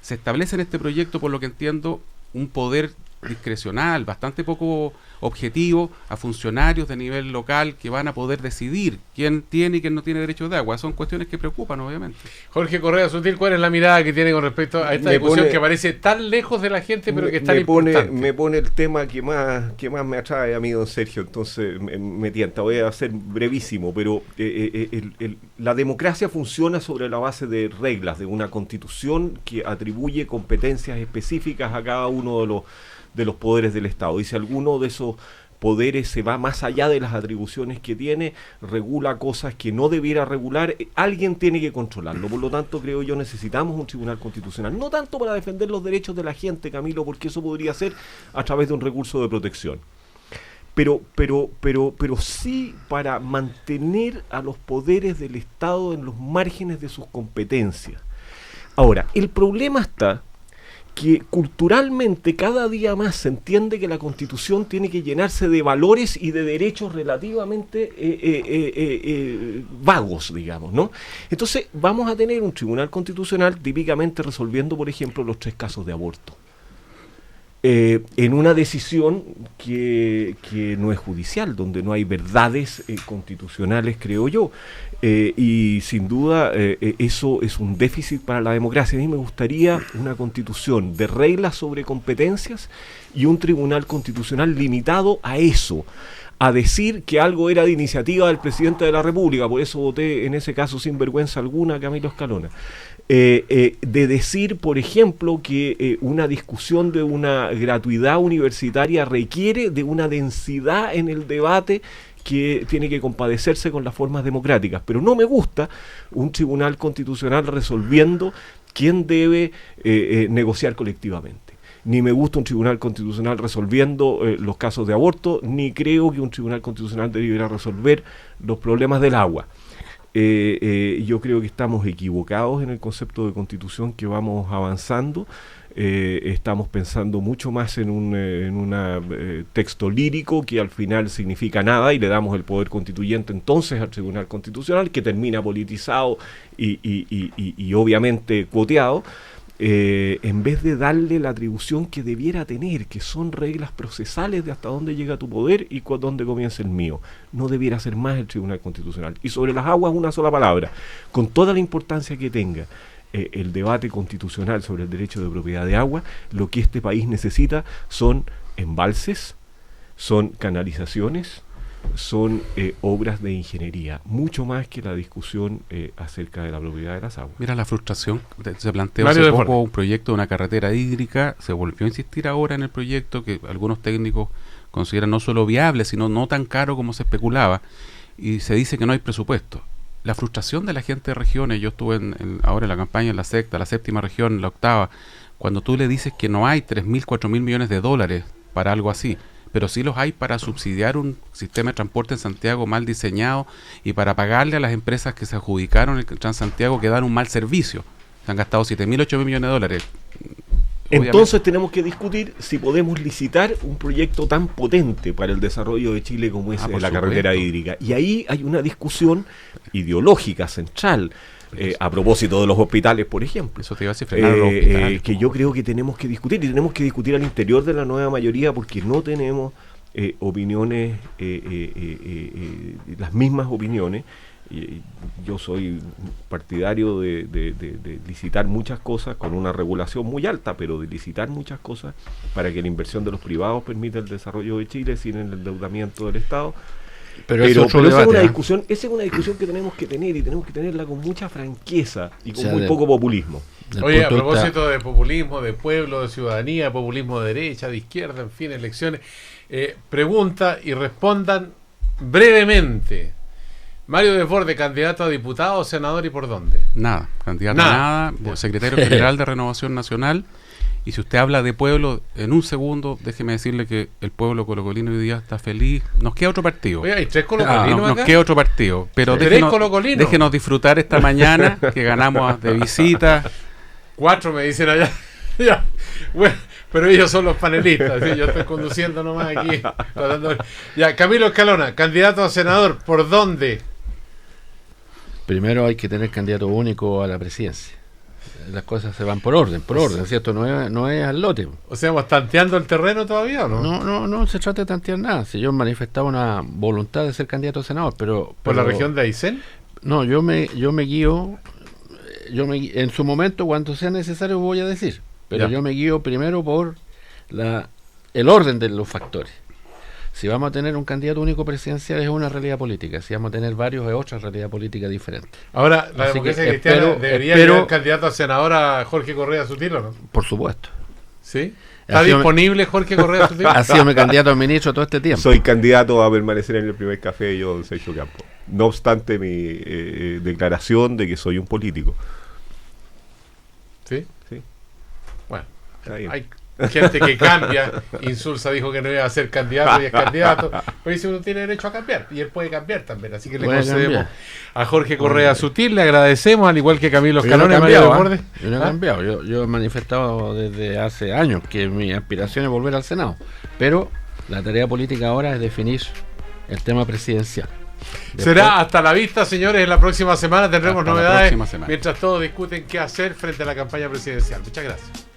[SPEAKER 5] Se establece en este proyecto, por lo que entiendo, un poder discrecional, bastante poco objetivo, a funcionarios de nivel local que van a poder decidir quién tiene y quién no tiene derechos de agua. Son cuestiones que preocupan, obviamente.
[SPEAKER 2] Jorge Correa Sutil, ¿cuál es la mirada que tiene con respecto a esta discusión que parece tan lejos de la gente, pero que es tan importante?
[SPEAKER 1] Me pone el tema que más me atrae a mí, don Sergio, entonces me tienta. Voy a ser brevísimo, pero la democracia funciona sobre la base de reglas, de una constitución que atribuye competencias específicas a cada uno de los poderes del Estado. Y si alguno de esos poderes se va más allá de las atribuciones que tiene, regula cosas que no debiera regular, alguien tiene que controlarlo. Por lo tanto, creo yo, necesitamos un tribunal constitucional, no tanto para defender los derechos de la gente, Camilo, porque eso podría ser a través de un recurso de protección, pero sí para mantener a los poderes del Estado en los márgenes de sus competencias. Ahora, el problema está que culturalmente cada día más se entiende que la Constitución tiene que llenarse de valores y de derechos relativamente vagos, digamos, ¿no? Entonces vamos a tener un tribunal constitucional típicamente resolviendo, por ejemplo, los 3 casos de aborto. En una decisión que no es judicial, donde no hay verdades constitucionales, creo yo, y sin duda eso es un déficit para la democracia. A mí me gustaría una constitución de reglas sobre competencias y un tribunal constitucional limitado a eso, a decir que algo era de iniciativa del presidente de la República, por eso voté en ese caso sin vergüenza alguna a Camilo Escalona. De decir, por ejemplo, que una discusión de una gratuidad universitaria requiere de una densidad en el debate que tiene que compadecerse con las formas democráticas. Pero no me gusta un tribunal constitucional resolviendo quién debe negociar colectivamente. Ni me gusta un tribunal constitucional resolviendo los casos de aborto, ni creo que un tribunal constitucional debiera resolver los problemas del agua. Yo creo que estamos equivocados en el concepto de constitución que vamos avanzando. Estamos pensando mucho más en un texto lírico que al final significa nada, y le damos el poder constituyente entonces al Tribunal Constitucional, que termina politizado y obviamente cuoteado, en vez de darle la atribución que debiera tener, que son reglas procesales de hasta dónde llega tu poder y dónde comienza el mío. No debiera ser más el Tribunal Constitucional. Y sobre las aguas, una sola palabra, con toda la importancia que tenga el debate constitucional sobre el derecho de propiedad de agua, lo que este país necesita son embalses, son canalizaciones, son obras de ingeniería, mucho más que la discusión acerca de la propiedad de las aguas.
[SPEAKER 5] Mira la frustración, se planteó hace poco un proyecto de una carretera hídrica, se volvió a insistir ahora en el proyecto que algunos técnicos consideran no solo viable, sino no tan caro como se especulaba, y se dice que no hay presupuesto. La frustración de la gente de regiones, yo estuve ahora en la campaña en la séptima región, en la octava, cuando tú le dices que no hay 3.000, 4.000 millones de dólares para algo así, pero sí los hay para subsidiar un sistema de transporte en Santiago mal diseñado y para pagarle a las empresas que se adjudicaron el Transantiago que dan un mal servicio. Se han gastado 7.000, 8.000 millones de dólares.
[SPEAKER 1] Entonces tenemos que discutir si podemos licitar un proyecto tan potente para el desarrollo de Chile como es la carretera hídrica. Y ahí hay una discusión ideológica central. A propósito de los hospitales, por ejemplo,
[SPEAKER 5] eso te iba a decir, frenar los hospitales,
[SPEAKER 1] que yo creo que tenemos que discutir, y tenemos que discutir al interior de la nueva mayoría, porque no tenemos opiniones, las mismas opiniones. Yo soy partidario de licitar muchas cosas con una regulación muy alta, pero de licitar muchas cosas para que la inversión de los privados permita el desarrollo de Chile sin el endeudamiento del Estado. Pero esa es una discusión, que tenemos que tener, y tenemos que tenerla con mucha franqueza y con muy poco populismo.
[SPEAKER 2] Oye, a propósito de populismo, de pueblo, de ciudadanía, populismo de derecha, de izquierda, en fin, elecciones, pregunta y respondan brevemente. Mario Desbordes, candidato a diputado, senador, ¿y por dónde?
[SPEAKER 5] Nada, candidato a nada, secretario general de Renovación Nacional. Y si usted habla de pueblo, en un segundo, déjeme decirle que el pueblo colocolino hoy día está feliz. Nos queda otro partido.
[SPEAKER 2] Oye, ¿hay 3 colocolinos acá?
[SPEAKER 5] Nos queda otro partido. Pero déjenos disfrutar esta mañana que ganamos de visita.
[SPEAKER 2] 4 me dicen allá. Ya. Bueno, pero ellos son los panelistas. ¿sí? Yo estoy conduciendo nomás aquí. Ya, Camilo Escalona, candidato a senador, ¿por dónde?
[SPEAKER 4] Primero hay que tener candidato único a la presidencia. Las cosas se van por orden, ¿cierto? No es al lote.
[SPEAKER 2] O sea, ¿vamos tanteando el terreno todavía o no?
[SPEAKER 4] No se trata de tantear nada. Si yo manifestaba una voluntad de ser candidato a senador, pero
[SPEAKER 2] ¿por la región de Aysén?
[SPEAKER 4] No, yo me guío, en su momento, cuando sea necesario voy a decir, pero yo me guío primero por el orden de los factores. Si vamos a tener un candidato único presidencial es una realidad política, si vamos a tener varios es otra realidad política diferente.
[SPEAKER 2] Ahora, la democracia cristiana debería llevar candidato a senador a Jorge Correa Sutil, ¿o no?
[SPEAKER 4] Por supuesto.
[SPEAKER 2] ¿Sí? ¿Está disponible Jorge Correa Sutil?
[SPEAKER 4] Ha sido mi candidato a ministro todo este tiempo.
[SPEAKER 1] Soy candidato a permanecer en el primer café yo, don Sergio Campo. No obstante mi declaración de que soy un político.
[SPEAKER 2] ¿Sí?
[SPEAKER 1] Sí.
[SPEAKER 2] Bueno, hay gente que cambia. Insulza dijo que no iba a ser candidato y es candidato. Pero dice uno tiene derecho a cambiar y él puede cambiar también. Así que le concedemos a Jorge Correa Sutil, le agradecemos, al igual que Camilo Escalón.
[SPEAKER 4] Yo no he cambiado. Yo he manifestado desde hace años que mi aspiración es volver al Senado. Pero la tarea política ahora es definir el tema presidencial.
[SPEAKER 2] Será hasta la vista, señores. En la próxima semana tendremos novedades mientras todos discuten qué hacer frente a la campaña presidencial. Muchas gracias.